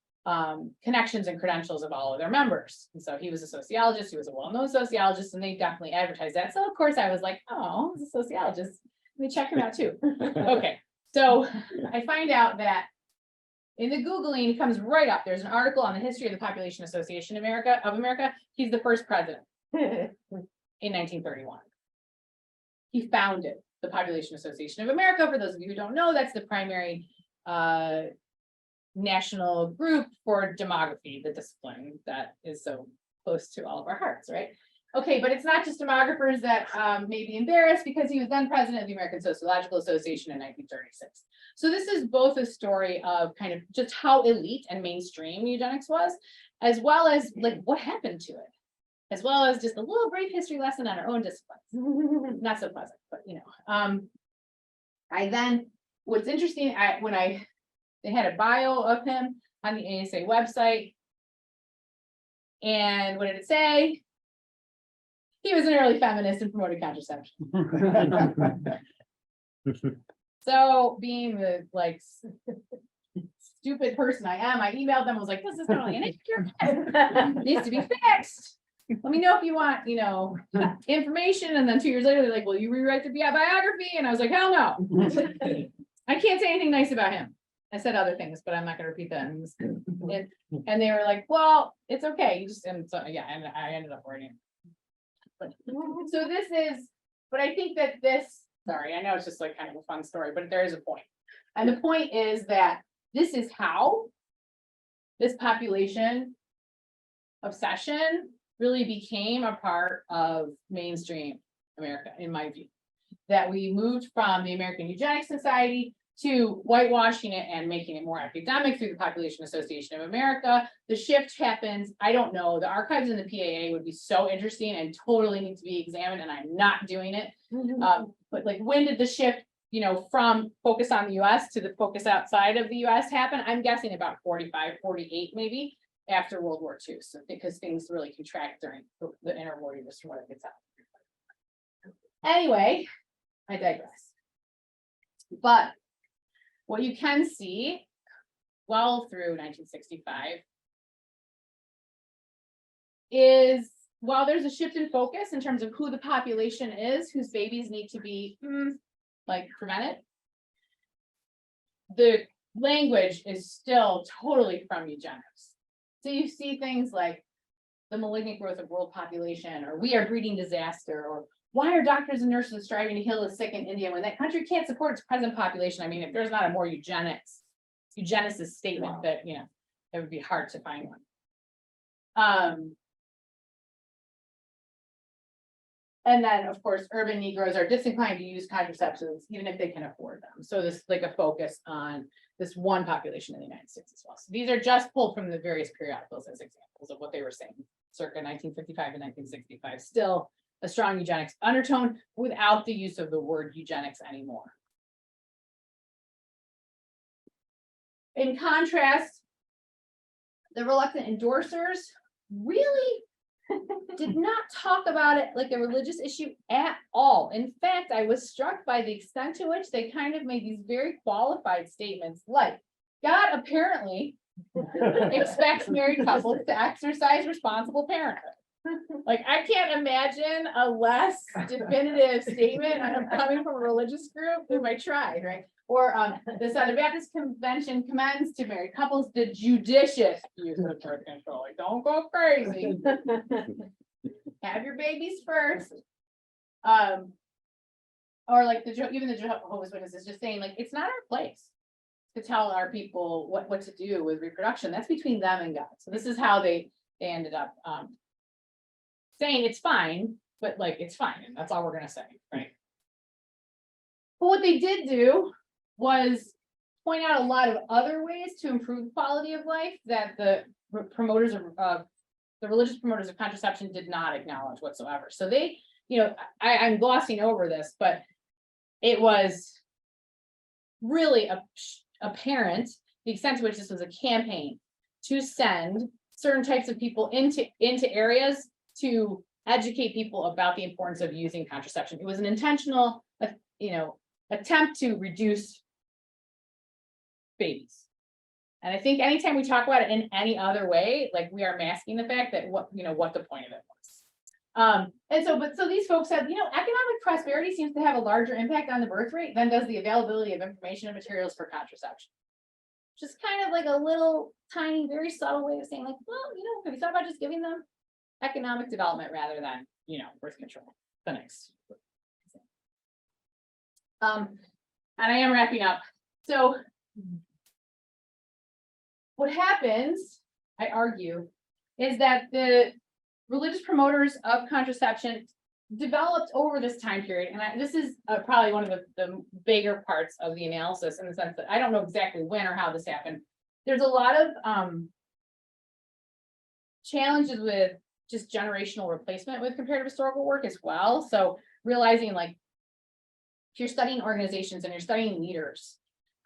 connections and credentials of all of their members. And so he was a sociologist, he was a well-known sociologist, and they definitely advertised that. So of course I was like, oh, he's a sociologist. Let me check him out too. Okay, so I find out that in the Googling, it comes right up. There's an article on the history of the Population Association of America. He's the first president in 1931. He founded the Population Association of America. For those of you who don't know, that's the primary national group for demography, the discipline that is so close to all of our hearts, right? Okay, but it's not just demographers that may be embarrassed, because he was then president of the American Sociological Association in 1936. So this is both a story of kind of just how elite and mainstream eugenics was, as well as like what happened to it, as well as just a little brief history lesson on our own disciplines. Not so pleasant, but you know. What's interesting, they had a bio of him on the ASA website. And what did it say? He was an early feminist and promoted contraception. So being the like stupid person I am, I emailed them, I was like, this is totally inaccurate. Needs to be fixed. Let me know if you want, you know, information. And then 2 years later, they're like, will you rewrite the biography? And I was like, hell no. I can't say anything nice about him. I said other things, but I'm not gonna repeat that. And they were like, well, it's okay. You just, and so, yeah, and I ended up writing. But, so this is, but I think that this, sorry, I know it's just like kind of a fun story, but there is a point. And the point is that this is how this population obsession really became a part of mainstream America, in my view. That we moved from the American Eugenics Society to whitewashing it and making it more academic through the Population Association of America. The shift happens, I don't know, the archives in the PAA would be so interesting and totally need to be examined, and I'm not doing it. But like, when did the shift, you know, from focus on the US to the focus outside of the US happen? I'm guessing about 45, 48 maybe, after World War II. So because things really contract during the interwar years from what it gets out. Anyway, I digress. But what you can see well through 1965 is, while there's a shift in focus in terms of who the population is, whose babies need to be like prevented, the language is still totally from eugenics. So you see things like the malignant growth of world population, or we are breeding disaster, or why are doctors and nurses striving to heal the sick in India when that country can't support its present population? I mean, if there's not a more eugenicist statement, that, you know, it would be hard to find one. And then, of course, urban Negroes are disinclined to use contraceptives, even if they can afford them. So this like a focus on this one population in the United States as well. So these are just pulled from the various periodicals as examples of what they were saying circa 1955 and 1965. Still a strong eugenics undertone without the use of the word eugenics anymore. In contrast, the reluctant endorsers really did not talk about it like a religious issue at all. In fact, I was struck by the extent to which they kind of made these very qualified statements like, God apparently expects married couples to exercise responsible parenthood. Like, I can't imagine a less definitive statement coming from a religious group if I tried, right? Or the Southern Baptist Convention commends to married couples the judicious use of birth control. Like, don't go crazy. Have your babies first. Or like even the Jehovah's Witnesses just saying, like, it's not our place to tell our people what to do with reproduction. That's between them and God. So this is how they ended up saying it's fine, but like it's fine, and that's all we're gonna say, right? But what they did do was point out a lot of other ways to improve the quality of life that the promoters of the religious promoters of contraception did not acknowledge whatsoever. So they, you know, I'm glossing over this, but it was really apparent the extent to which this was a campaign to send certain types of people into areas to educate people about the importance of using contraception. It was an intentional, you know, attempt to reduce babies. And I think anytime we talk about it in any other way, like, we are masking the fact that what the point of it was. And so these folks said, you know, economic prosperity seems to have a larger impact on the birth rate than does the availability of information and materials for contraception. Just kind of like a little tiny, very subtle way of saying, like, well, you know, have you thought about just giving them economic development rather than, you know, birth control clinics? And I am wrapping up. So what happens, I argue, is that the religious promoters of contraception developed over this time period, and this is probably one of the bigger parts of the analysis, in the sense that I don't know exactly when or how this happened. There's a lot of challenges with just generational replacement with comparative historical work as well. So realizing, like, if you're studying organizations and you're studying leaders,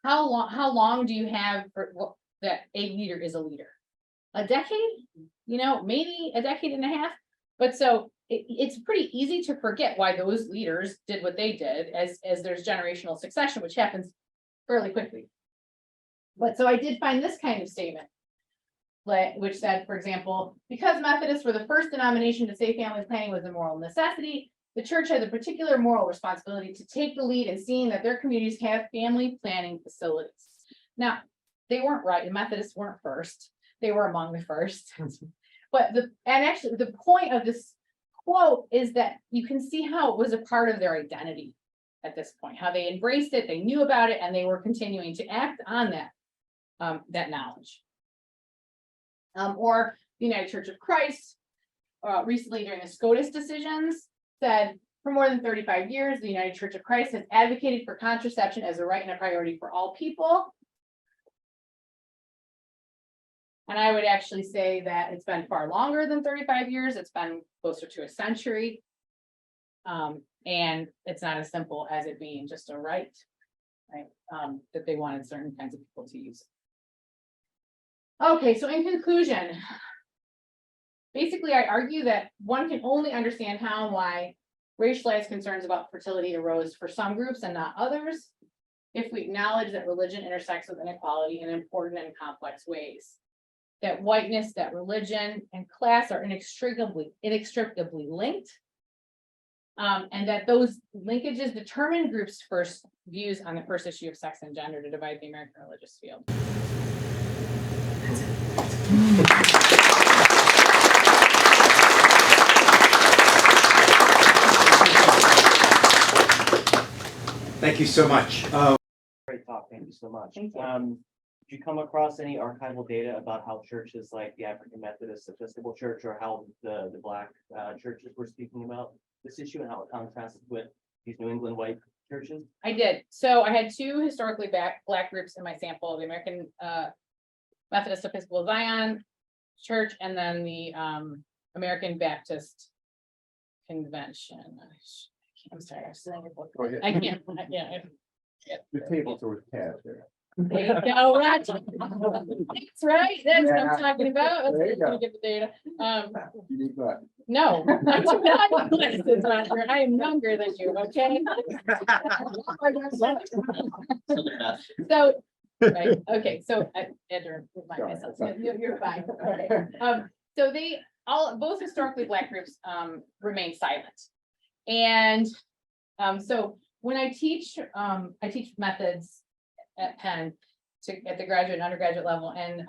how long do you have for that a leader is a leader? A decade, maybe a decade and a half. But so it's pretty easy to forget why those leaders did what they did, as there's generational succession, which happens fairly quickly. But so I did find this kind of statement, which said, for example, because Methodists were the first denomination to say family planning was a moral necessity, the church has a particular moral responsibility to take the lead in seeing that their communities have family planning facilities. Now, they weren't right. The Methodists weren't first. They were among the first. But actually the point of this quote is that you can see how it was a part of their identity at this point, how they embraced it, they knew about it, and they were continuing to act on that knowledge. Or the United Church of Christ, recently during the SCOTUS decisions, said, for more than 35 years, the United Church of Christ has advocated for contraception as a right and a priority for all people. And I would actually say that it's been far longer than 35 years. It's been closer to a century. And it's not as simple as it being just a right? That they wanted certain kinds of people to use. Okay, so in conclusion, basically I argue that one can only understand how and why racialized concerns about fertility arose for some groups and not others, if we acknowledge that religion intersects with inequality in important and complex ways. That whiteness, that religion, and class are inextricably linked, and that those linkages determine groups' first views on the first issue of sex and gender to divide the American religious field. Thank you so much. Great talk, thank you so much. Thank you. Did you come across any archival data about how churches like the African Methodist Episcopal Church, or how the Black churches were speaking about this issue, and how it contrasted with these New England white churches? I did. So I had two historically Black groups in my sample: the American Methodist Episcopal Zion Church, and then the American Baptist Convention. I'm sorry, I'm still in your book. Go ahead. I can't. The tables are with Tab there. There you go, Roger. That's right. That's what I'm talking about. There you Let's go. get the data. You need that. No, I do not need glasses, Roger. I am younger than you, okay? So, right, okay, so I had to remind myself, you're fine. Okay. So both historically Black groups remain silent. And so when I teach methods at Penn at the graduate and undergraduate level, and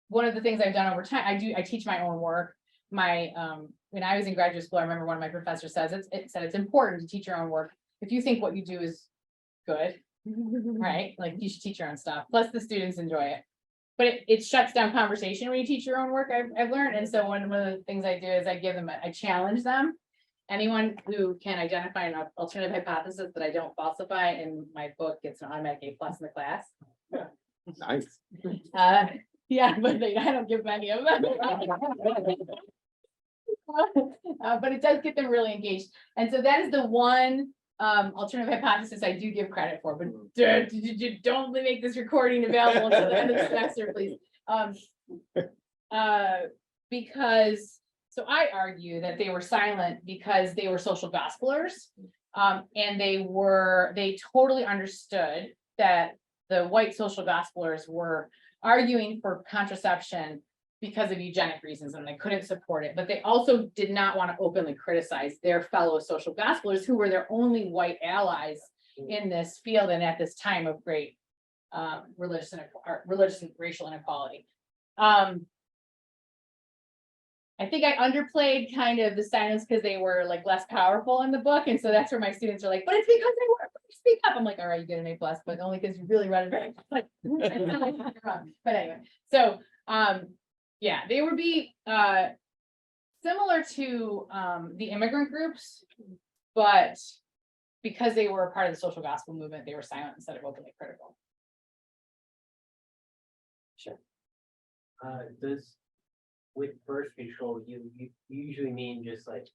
one of the things I've done over time, I teach my own work. When I was in graduate school, I remember one of my professors said it's important to teach your own work. If you think what you do is good, right? Like, you should teach your own stuff. Plus the students enjoy it. But it shuts down conversation when you teach your own work, I've learned. And so one of the things I do is I challenge them. Anyone who can identify an alternative hypothesis that I don't falsify in my book gets an automatic A+ in the class. Nice. Yeah, but I don't give many of them. But it does get them really engaged. And so that is the one alternative hypothesis I do give credit for. But don't make this recording available until the end of the semester, please. Because so I argue that they were silent because they were social gospelers, and they totally understood that the white social gospelers were arguing for contraception because of eugenic reasons, and they couldn't support it. But they also did not want to openly criticize their fellow social gospelers, who were their only white allies in this field and at this time of great religious and racial inequality. I think I underplayed kind of the silence because they were like less powerful in the book. And so that's where my students are like, but it's because they were, speak up. I'm like, all right, you get an A+, but only because you really read it very like, but anyway, so yeah, they would be similar to the immigrant groups, but because they were a part of the social gospel movement, they were silent instead of openly critical. Sure. Does with birth control, you usually mean just like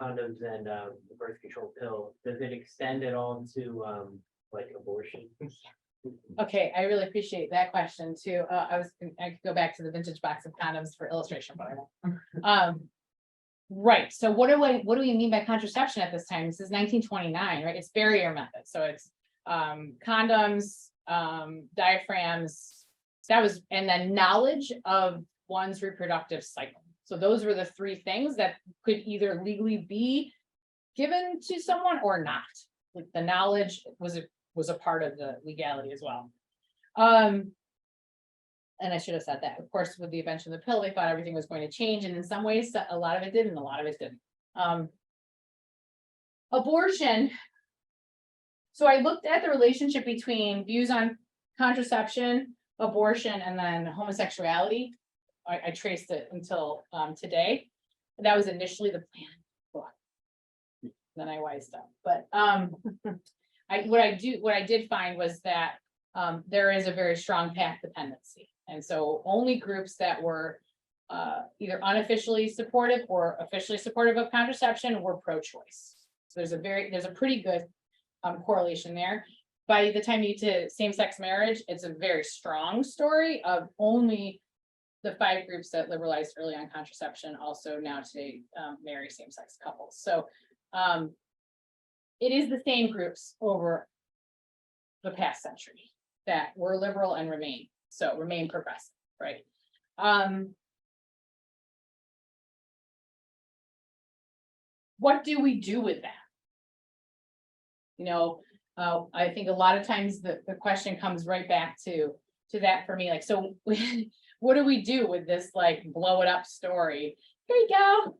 condoms and the birth control pill? Does it extend at all to like abortion? Okay, I really appreciate that question too. I could go back to the vintage box of condoms for illustration, but I won't. Right, so what do we mean by contraception at this time? This is 1929, right? It's barrier method, so it's condoms, diaphragms, that was, and then knowledge of one's reproductive cycle. So those were the three things that could either legally be given to someone or not. Like the knowledge was a part of the legality as well. And I should have said that. Of course, with the invention of the pill, they thought everything was going to change, and in some ways, a lot of it did, and a lot of it didn't. Abortion. So I looked at the relationship between views on contraception, abortion, and then homosexuality. I traced it until today. That was initially the plan. Then I wised up. But what I did find was that there is a very strong path dependency. And so only groups that were either unofficially supportive or officially supportive of contraception were pro-choice. So there's a pretty good correlation there. By the time you get to same-sex marriage, it's a very strong story of only the 5 groups that liberalized early on contraception also now today marry same-sex couples. So it is the same groups over the past century that were liberal and remain progressive, right? What do we do with that? You know, I think a lot of times the question comes right back to that for me, like, so what do we do with this like blow it up story? Here you go,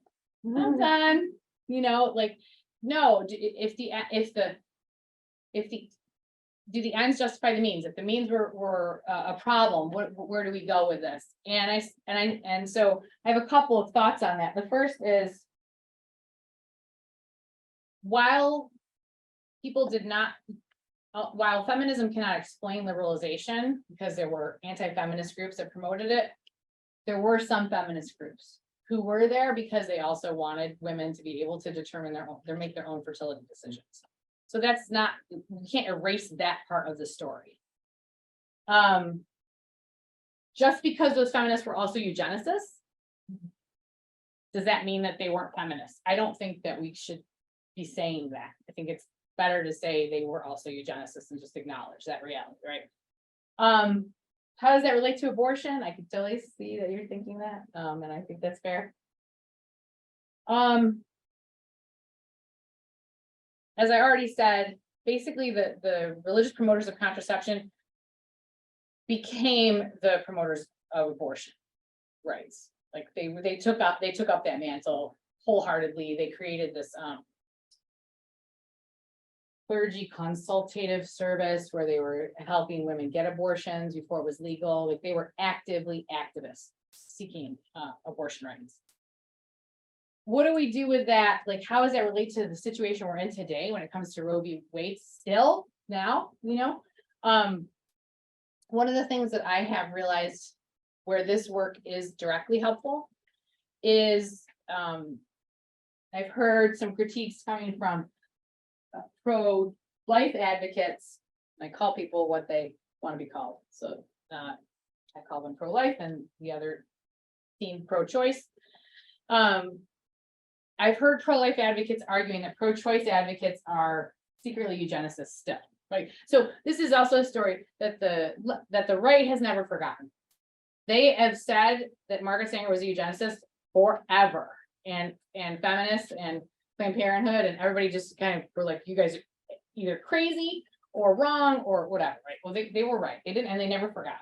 I'm done. You know, like, no, do the ends justify the means? If the means were a problem, where do we go with this? And so I have a couple of thoughts on that. The first is, while feminism cannot explain liberalization because there were anti-feminist groups that promoted it, there were some feminist groups who were there because they also wanted women to be able to determine make their own fertility decisions. So that's not, we can't erase that part of the story. Just because those feminists were also eugenicists, does that mean that they weren't feminists? I don't think that we should be saying that. I think it's better to say they were also eugenicists and just acknowledge that reality, right? How does that relate to abortion? I can totally see that you're thinking that, and I think that's fair. As I already said, basically the religious promoters of contraception became the promoters of abortion rights. Like they took up that mantle wholeheartedly. They created this clergy consultative service where they were helping women get abortions before it was legal. Like they were actively activists seeking abortion rights. What do we do with that? Like, how does that relate to the situation we're in today when it comes to Roe v. Wade still now, you know? One of the things that I have realized where this work is directly helpful is I've heard some critiques coming from pro-life advocates. I call people what they want to be called. So I call them pro-life and the other team pro-choice. I've heard pro-life advocates arguing that pro-choice advocates are secretly eugenicists still, right? So this is also a story that the right has never forgotten. They have said that Margaret Sanger was a eugenicist forever, and feminists and Planned Parenthood and everybody just kind of were like, you guys are either crazy or wrong or whatever, right? Well, they were right. They didn't, and they never forgot.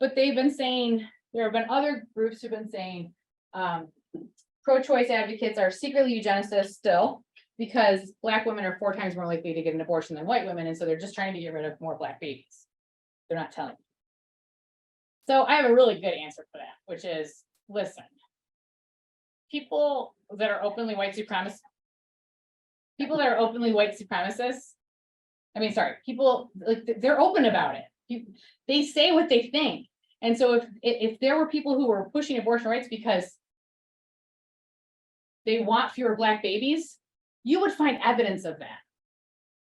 But they've been saying There have been other groups who've been saying, pro-choice advocates are secretly eugenicists still, because Black women are 4 times more likely to get an abortion than white women, and so they're just trying to get rid of more Black babies. They're not telling you. So I have a really good answer for that, which is, listen, people that are openly white supremacists, people like, they're open about it. They say what they think. And so if there were people who were pushing abortion rights because they want fewer Black babies, you would find evidence of that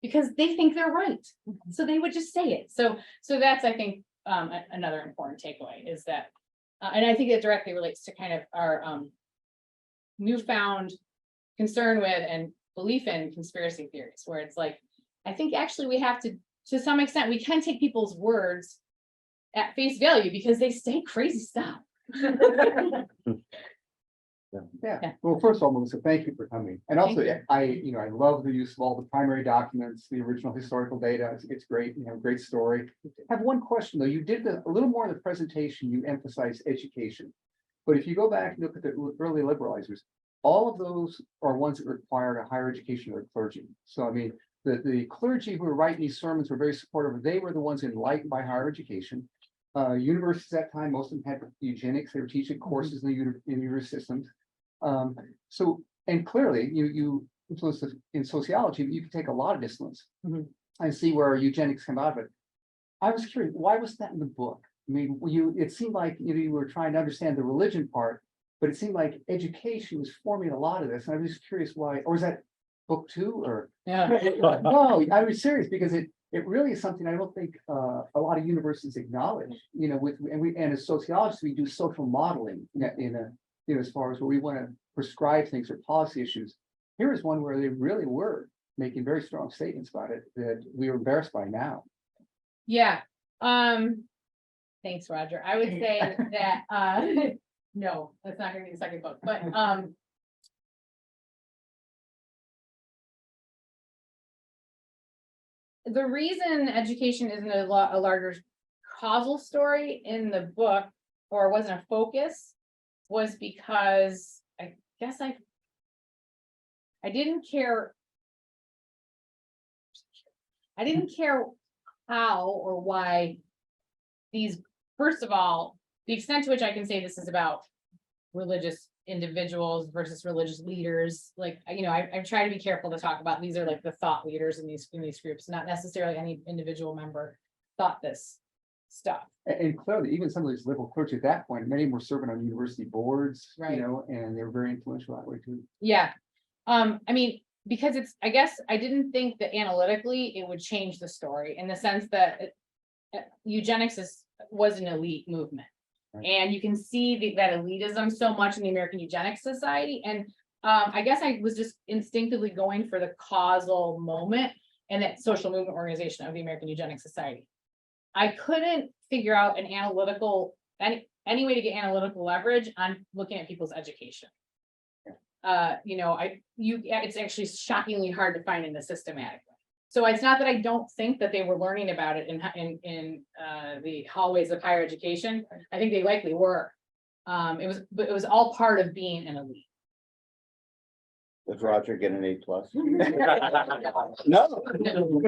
because they think they're right. So they would just say it. So that's, I think, another important takeaway is that, and I think it directly relates to kind of our newfound concern with and belief in conspiracy theories, where it's like, I think actually we have to some extent, we can take people's words at face value because they say crazy stuff. Yeah, well, first of all, Melissa, thank you for coming. And also, Thank you. I love the use of all the primary documents, the original historical data. It's great, great story. I have one question though. You did a little more in the presentation, you emphasized education. But if you go back and look at the early liberalizers, all of those are ones that required a higher education of the clergy. So I mean, the clergy who were writing these sermons were very supportive. They were the ones enlightened by higher education. Universities at that time, most of them had eugenics. They were teaching courses in the university systems. So, and clearly you influence in sociology, you can take a lot of disciplines and see where eugenics come out of it. I was curious, why was that in the book? I mean, it seemed like you were trying to understand the religion part, but it seemed like education was forming a lot of this. And I was just curious why, or is that book 2 or? Yeah. No, I was serious because it really is something I don't think a lot of universities acknowledge, and as sociologists, we do social modeling as far as where we want to prescribe things or policy issues. Here is one where they really were making very strong statements about it that we are embarrassed by now. Yeah. Thanks, Roger. I would say that no, that's not gonna be the second book, but the reason education isn't a larger causal story in the book, or wasn't a focus, was because I guess I didn't care. I didn't care how or why these, first of all, the extent to which I can say this is about religious individuals versus religious leaders, like, I try to be careful to talk about, these are like the thought leaders in these groups, not necessarily any individual member thought this stuff. And clearly, even some of these liberal clergy at that point, many were serving on university boards, Right. And they were very influential that way too. Yeah. I mean, because I guess I didn't think that analytically it would change the story in the sense that eugenics was an elite movement. Right. And you can see that elitism so much in the American Eugenics Society. And I guess I was just instinctively going for the causal moment and that social movement organization of the American Eugenics Society. I couldn't figure out an analytical, any way to get analytical leverage on looking at people's education. It's actually shockingly hard to find in the systematic way. So it's not that I don't think that they were learning about it in the hallways of higher education. I think they likely were. But it was all part of being an elite. Does Roger get an A+? No,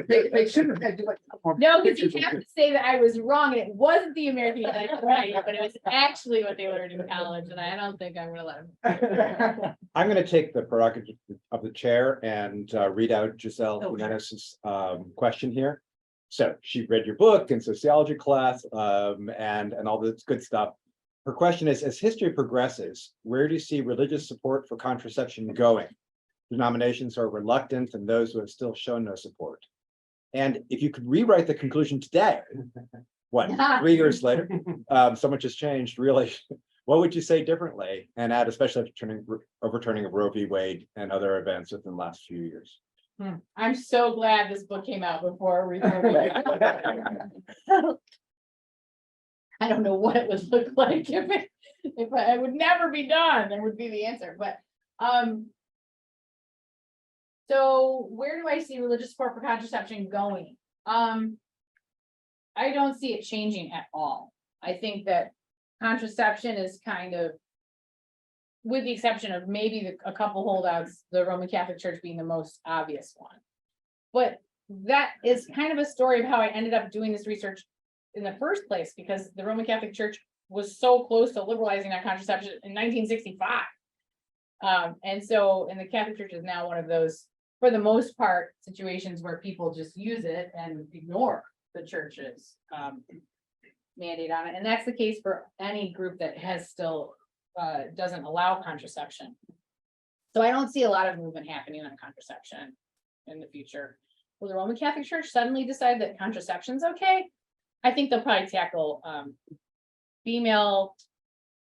they shouldn't have had like. No, because you have to say that I was wrong, and it wasn't the American Eugenics Society, but it was actually what they learned in college, and I don't think I'm gonna let them. I'm going to take the prerogative of the chair and read out Giselle Oh, sure. Jimenez's question here. So she read your book in sociology class and all this good stuff. Her question is, as history progresses, where do you see religious support for contraception going? Denominations are reluctant and those who have still shown no support. And if you could rewrite the conclusion today, what, 3 years later, so much has changed, really, what would you say differently? And add, especially overturning of Roe v. Wade and other events within the last few years. I'm so glad this book came out before we. I don't know what it would look like if it would never be done, that would be the answer, but, so where do I see religious support for contraception going? I don't see it changing at all. I think that contraception is kind of, with the exception of maybe a couple holdouts, the Roman Catholic Church being the most obvious one. But that is kind of a story of how I ended up doing this research in the first place, because the Roman Catholic Church was so close to liberalizing that contraception in 1965. And the Catholic Church is now one of those, for the most part, situations where people just use it and ignore the church's mandate on it. And that's the case for any group that has still doesn't allow contraception. So I don't see a lot of movement happening on contraception in the future. Will the Roman Catholic Church suddenly decide that contraception's okay? I think they'll probably tackle female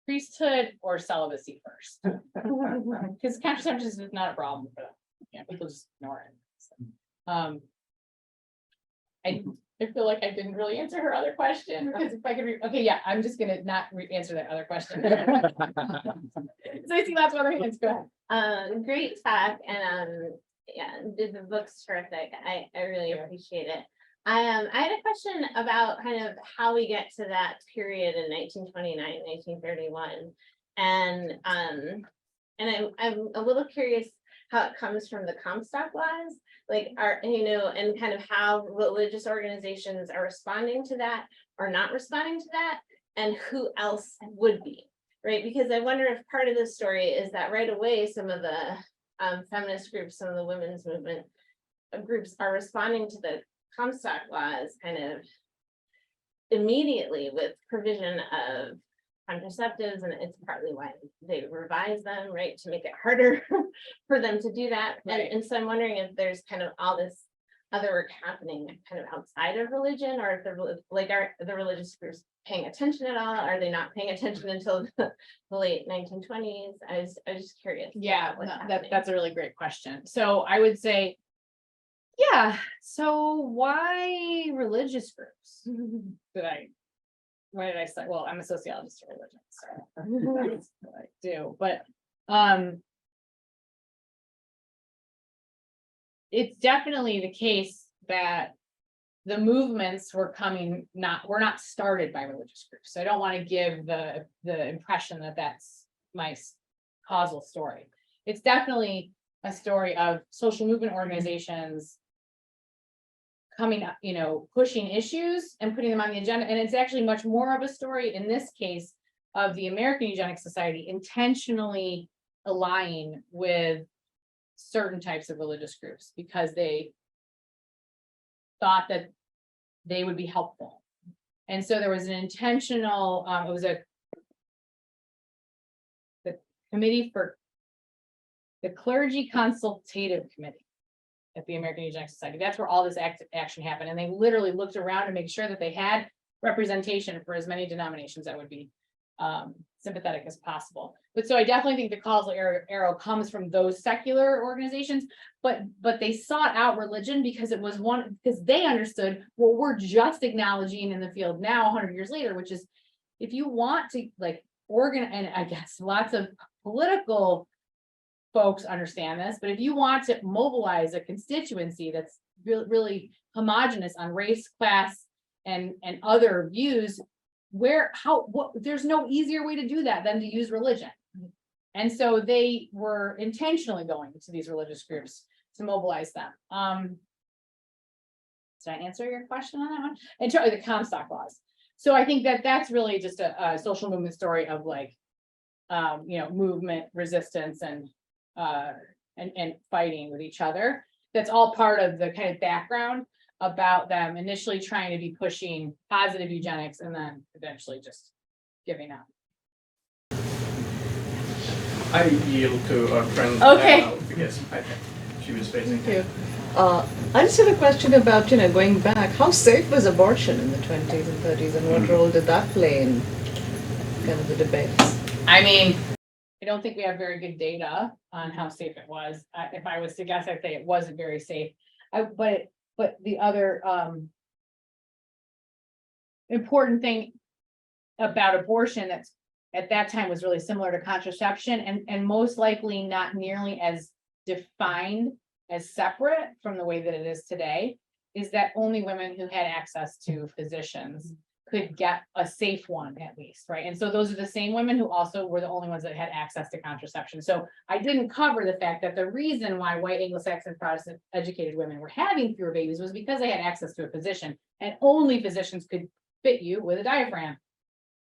priesthood or celibacy first. Because contraception is not a problem for them. Yeah, people just ignore it. So, I feel like I didn't really answer her other question, because if I could, okay, yeah, I'm just gonna not answer that other question. So I see lots of other hands, go ahead. Great talk, and yeah, the book's terrific. I really appreciate it. I had a question about kind of how we get to that period in 1929, 1931. And I'm a little curious how it comes from the Comstock laws, like and kind of how religious organizations are responding to that or not responding to that, and who else would be, right? Because I wonder if part of this story is that right away, some of the feminist groups, some of the women's movement groups are responding to the Comstock laws kind of immediately with provision of contraceptives, and it's partly why they revise them, right, to make it harder for them to do that. Right. And so I'm wondering if there's kind of all this other work happening kind of outside of religion, or if are the religious groups paying attention at all? Are they not paying attention until the late 1920s? I was just curious. Yeah, what's no, happening. that's a really great question. So I would say, yeah, so why religious groups? Why did I say, well, I'm a sociologist of religion, so that's what I do, but it's definitely the case that the movements were not started by religious groups. So I don't want to give the impression that that's my causal story. It's definitely a story of social movement organizations coming up, pushing issues and putting them on the agenda. And it's actually much more of a story in this case of the American Eugenics Society intentionally aligning with certain types of religious groups because they thought that they would be helpful. And so there was an intentional, it was the committee for the Clergy Consultative Committee at the American Eugenics Society. That's where all this action happened. And they literally looked around to make sure that they had representation for as many denominations that would be sympathetic as possible. But so I definitely think the causal arrow comes from those secular organizations, but they sought out religion because because they understood what we're just acknowledging in the field now 100 years later, which is if you want to organize, and I guess lots of political folks understand this, but if you want to mobilize a constituency that's really homogenous on race, class, and other views, there's no easier way to do that than to use religion. And so they were intentionally going to these religious groups to mobilize them. Did I answer your question on that one? And the Comstock laws. So I think that's really just a social movement story of movement, resistance, and fighting with each other. That's all part of the kind of background about them initially trying to be pushing positive eugenics and then eventually just giving up. I yield to a friend. Okay. Because I think she was facing. Thank you. I just have a question about, going back, how safe was abortion in the 20s and 30s, and what role did that play in kind of the debates? I mean, I don't think we have very good data on how safe it was. If I was to guess, I'd say it wasn't very safe. But the other important thing about abortion that's at that time was really similar to contraception and most likely not nearly as defined as separate from the way that it is today, is that only women who had access to physicians could get a safe one at least, right? And so those are the same women who also were the only ones that had access to contraception. So I didn't cover the fact that the reason why white Anglo-Saxon Protestant educated women were having fewer babies was because they had access to a physician, and only physicians could fit you with a diaphragm.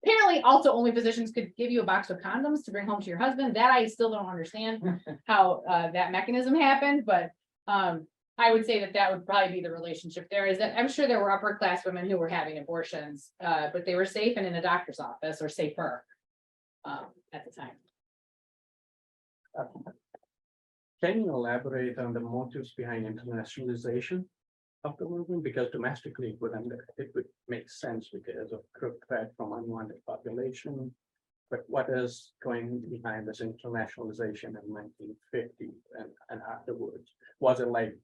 Apparently, also only physicians could give you a box of condoms to bring home to your husband. That I still don't understand how that mechanism happened, but I would say that that would probably be the relationship there. Is that I'm sure there were upper class women who were having abortions, but they were safe and in a doctor's office, or safer at the time. Can you elaborate on the motives behind internationalization of the movement? Because domestically it would make sense because of threat from unwanted population. But what is going behind this internationalization in 1950 and afterwards? Was it like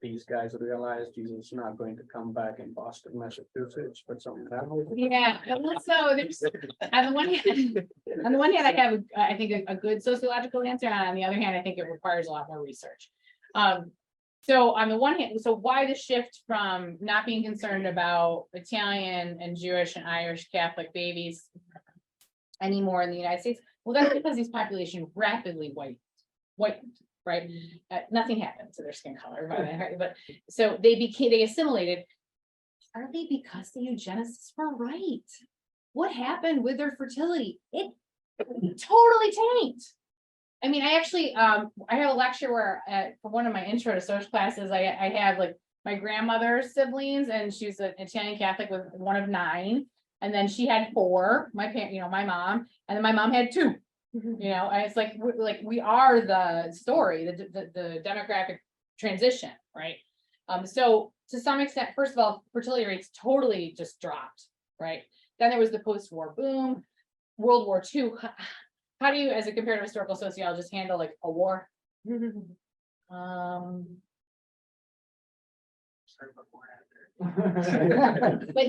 these guys realized Jesus is not going to come back in Boston, Massachusetts, but some family? Yeah, so there's on the one hand, I have I think a good sociological answer, and on the other hand, I think it requires a lot more research. So on the one hand, so why the shift from not being concerned about Italian and Jewish and Irish Catholic babies anymore in the United States? Well, that's because these population rapidly whitened, right? Nothing happened to their skin color, but so they assimilated, partly because the eugenicists were right. What happened with their fertility? It totally tanked. I mean, I actually, I have a lecture where for one of my intro to social classes, I have like my grandmother's siblings, and she's an Italian Catholic with one of 9. And then she had 4, my parent, my mom, and then my mom had 2, and it's like we are the story, the demographic transition, right? So to some extent, first of all, fertility rates totally just dropped, right? Then there was the post-war boom, World War II. How do you, as a comparative historical sociologist, handle like a war? But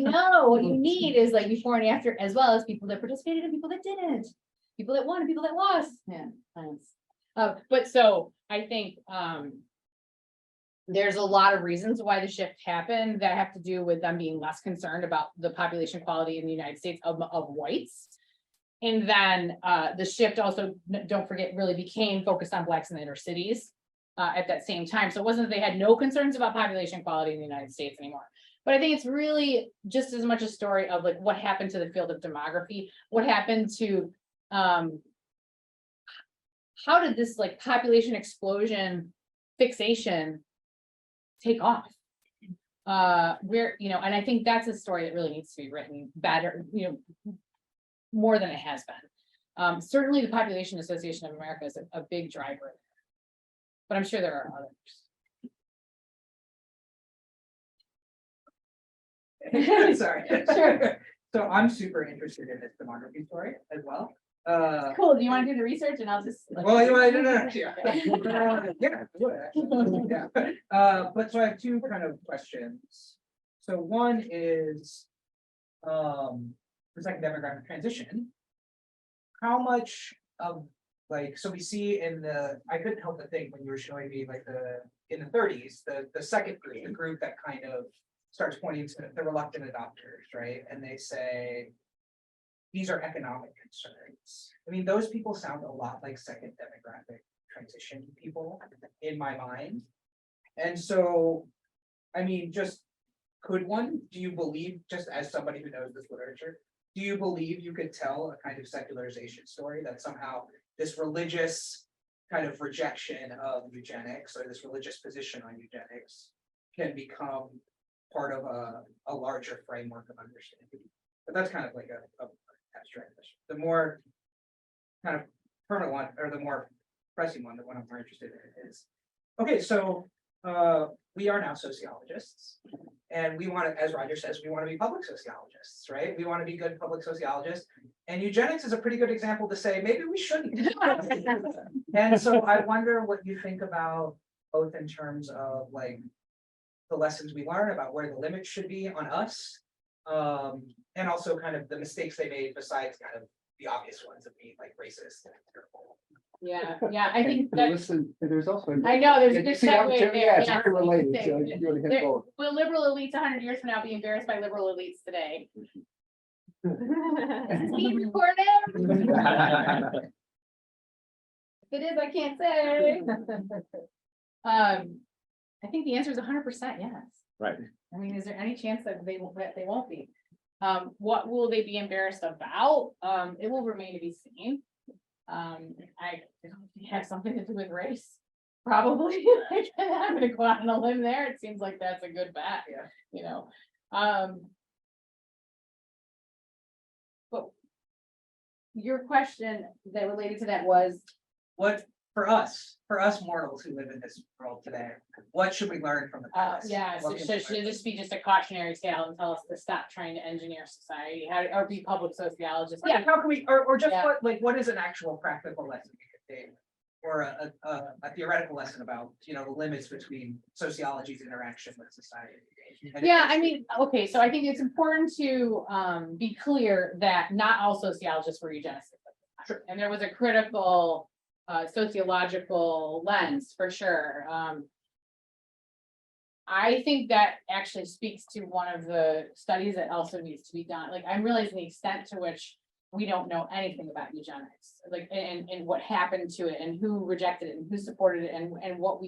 no, what you need is like before and after, as well as people that participated and people that didn't, people that won and people that lost. Yeah, but so I think there's a lot of reasons why the shift happened that have to do with them being less concerned about the population quality in the United States of whites. And then the shift also, don't forget, really became focused on blacks in the inner cities at that same time. So it wasn't that they had no concerns about population quality in the United States anymore. But I think it's really just as much a story of like what happened to the field of demography, what happened to how did this like population explosion fixation take off? Where, and I think that's a story that really needs to be written better, more than it has been. Certainly the Population Association of America is a big driver, but I'm sure there are others. Sorry. Sure. So I'm super interested in this demography story as well. Cool. Do you want to do the research and I'll just? Well, you want to do yeah. But so I have 2 kind of questions. So one is, the second demographic transition. How much of so we see I couldn't help but think when you were showing me like in the 30s, the second group, the group that kind of starts pointing to the reluctant adopters, right? And they say, these are economic concerns. I mean, those people sound a lot like second demographic transition people in my mind. And so, I mean, do you believe, just as somebody who knows this literature, do you believe you could tell a kind of secularization story that somehow this religious kind of rejection of eugenics or this religious position on eugenics can become part of a larger framework of understanding? But that's kind of like a abstract question. The more kind of permanent one, or the more pressing one, the one I'm more interested in is, okay, so we are now sociologists, and we want to, as Roger says, we want to be public sociologists, right? We want to be good public sociologists, and eugenics is a pretty good example to say maybe we shouldn't. And so I wonder what you think about both in terms of like the lessons we learn about where the limits should be on us, and also kind of the mistakes they made besides kind of the obvious ones of being like racist and terrible. Yeah, I think And that, listen, there's also. I know, there's a Yeah, good see that, segue Jim? there. Yeah, it's yeah. very related, Say, so you wanna hit there- both. Will liberal elites 100 years from now be embarrassed by liberal elites today? Is this being recorded? If it is, I can't say. I think the answer is 100% yes. Right. I mean, is there any chance that they won't be? What will they be embarrassed about? It will remain to be seen. I it has something to do with race, probably. Like, I'm gonna go out on a limb there. It seems like that's a good bet. Yeah. You know, but your question that related to that was, What, for us mortals who live in this world today, what should we learn from the past? yeah, so What can should we learn? this be just a cautionary tale and tell us to stop trying to engineer society, or be public sociologists? Yeah, how can we, or just Yeah. what is an actual practical lesson we could take? Or a theoretical lesson about, the limits between sociology's interaction with society. And Yeah, I mean, okay, so I think it's important to be clear that not all sociologists were eugenicists. Sure. And there was a critical sociological lens for sure. I think that actually speaks to one of the studies that also needs to be done. Like, I'm realizing the extent to which we don't know anything about eugenics, like, and what happened to it and who rejected it and who supported it and what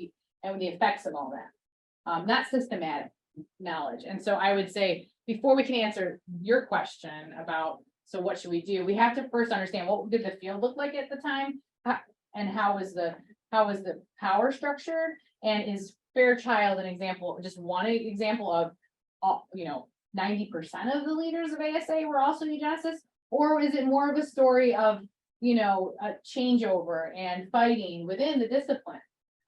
and the effects of all that. Not systematic knowledge. And so I would say, before we can answer your question about, so what should we do? We have to first understand, what did the field look like at the time? And how is the power structured? And is Fairchild an example, just one example of, 90% of the leaders of ASA were also eugenicists? Or is it more of a story of, a changeover and fighting within the discipline?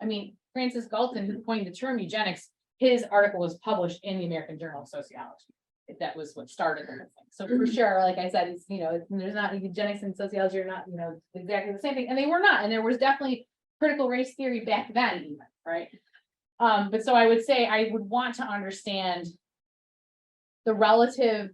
I mean, Francis Galton, who coined the term eugenics, his article was published in the American Journal of Sociology. That was what started the whole thing. So for sure, like I said, it's, there's not eugenics and sociology are not, exactly the same thing. And they were not. And there was definitely critical race theory back then, even, right? But so I would say I would want to understand the relative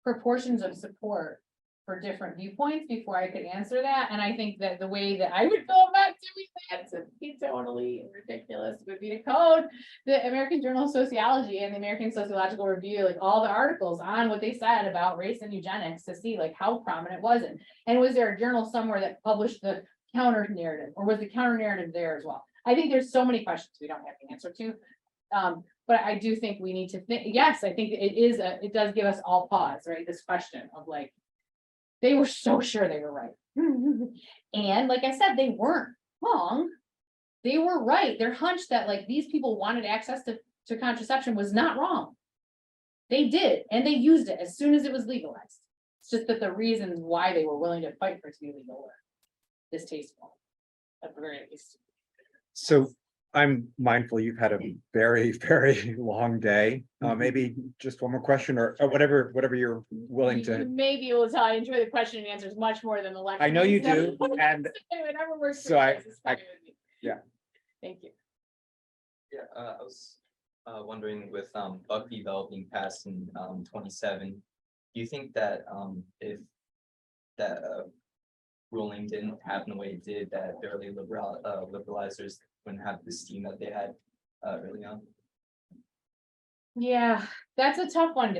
proportions of support for different viewpoints before I could answer that. And I think that the way that I would go about doing that, to be totally ridiculous, would be to code the American Journal of Sociology and the American Sociological Review, like all the articles on what they said about race and eugenics, to see like how prominent was it. And was there a journal somewhere that published the counter narrative, or was the counter narrative there as well? I think there's so many questions we don't have the answer to. But I do think we need to think, yes, I think it does give us all pause, right? This question of like, they were so sure they were right. And like I said, they weren't wrong. They were right. Their hunch that like these people wanted access to contraception was not wrong. They did, and they used it as soon as it was legalized. It's just that the reasons why they were willing to fight for it to be legal were distasteful, at the very least. So I'm mindful you've had a very, very long day. Maybe just one more question or whatever you're willing You to. may be able to tell I enjoy the question and answers much more than the lecture. I know you do, and Whatever works for so you I- guys is fine with me. yeah. Thank you. Yeah, I was wondering with Buck v. Bell being passed in 27, do you think that if that ruling didn't happen the way it did, that early liberalizers wouldn't have the steam that they had early on? Yeah, that's a tough one.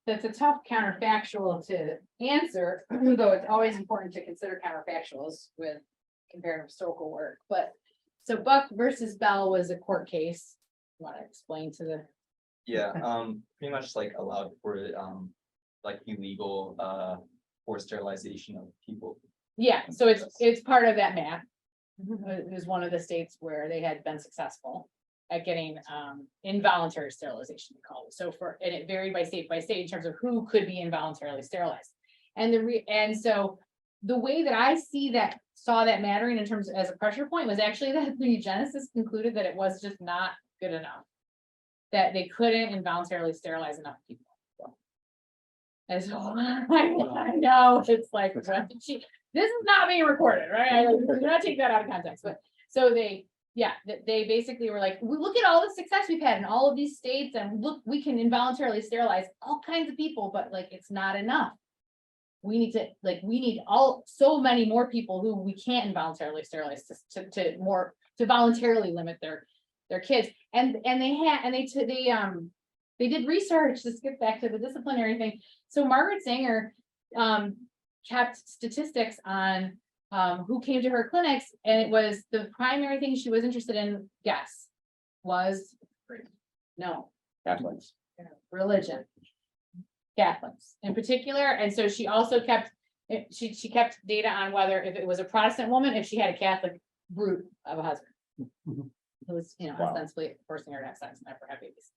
That's a tough counterfactual to answer, though it's always important to consider counterfactuals with comparative historical work. But so Buck versus Bell was a court case. Want to explain to the? Yeah, pretty much like allowed for like illegal forced sterilization of people. Yeah, so it's part of that map. It was one of the states where they had been successful at getting involuntary sterilization, we call it. So and it varied by state in terms of who could be involuntarily sterilized. And so the way that I saw that mattering in terms as a pressure point was actually that the eugenicists concluded that it was just not good enough, that they couldn't involuntarily sterilize enough people. And so I know it's like, this is not being recorded, right? I do not take that out of context, but so they basically were like, we look at all the success we've had in all of these states, and look, we can involuntarily sterilize all kinds of people, but like it's not enough. we need so many more people who we can't involuntarily sterilize to voluntarily limit their kids. And they did research to skip back to the disciplinary thing. So Margaret Sanger kept statistics on who came to her clinics, and it was the primary thing she was interested in, guess, was Catholics. religion. Catholics in particular, and so she also kept she kept data on whether if it was a Protestant woman, if she had a Catholic brute of a husband. It was, ostensibly forcing her to have sex and never have babies.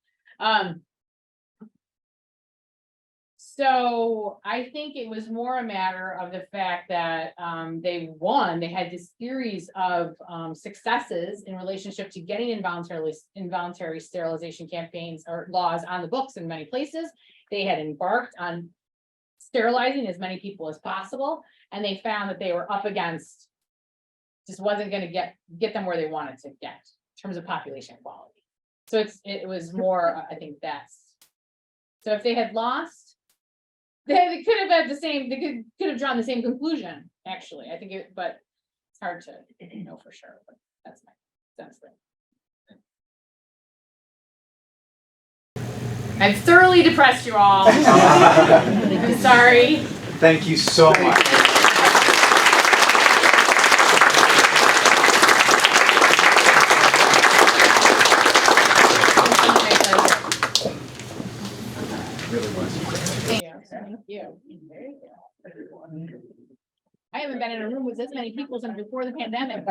So I think it was more a matter of the fact that they had this series of successes in relationship to getting involuntary sterilization campaigns or laws on the books in many places. They had embarked on sterilizing as many people as possible, and they found that they were up against, just wasn't going to get them where they wanted to get in terms of population quality. So it was more, I think so if they had lost, they could have had the same, they could have drawn the same conclusion, actually. I think but it's hard to know for sure, but that's my sense there. I've thoroughly depressed you all. I'm sorry. Thank you so much. Thank you. I haven't been in a room with this many people since before the pandemic.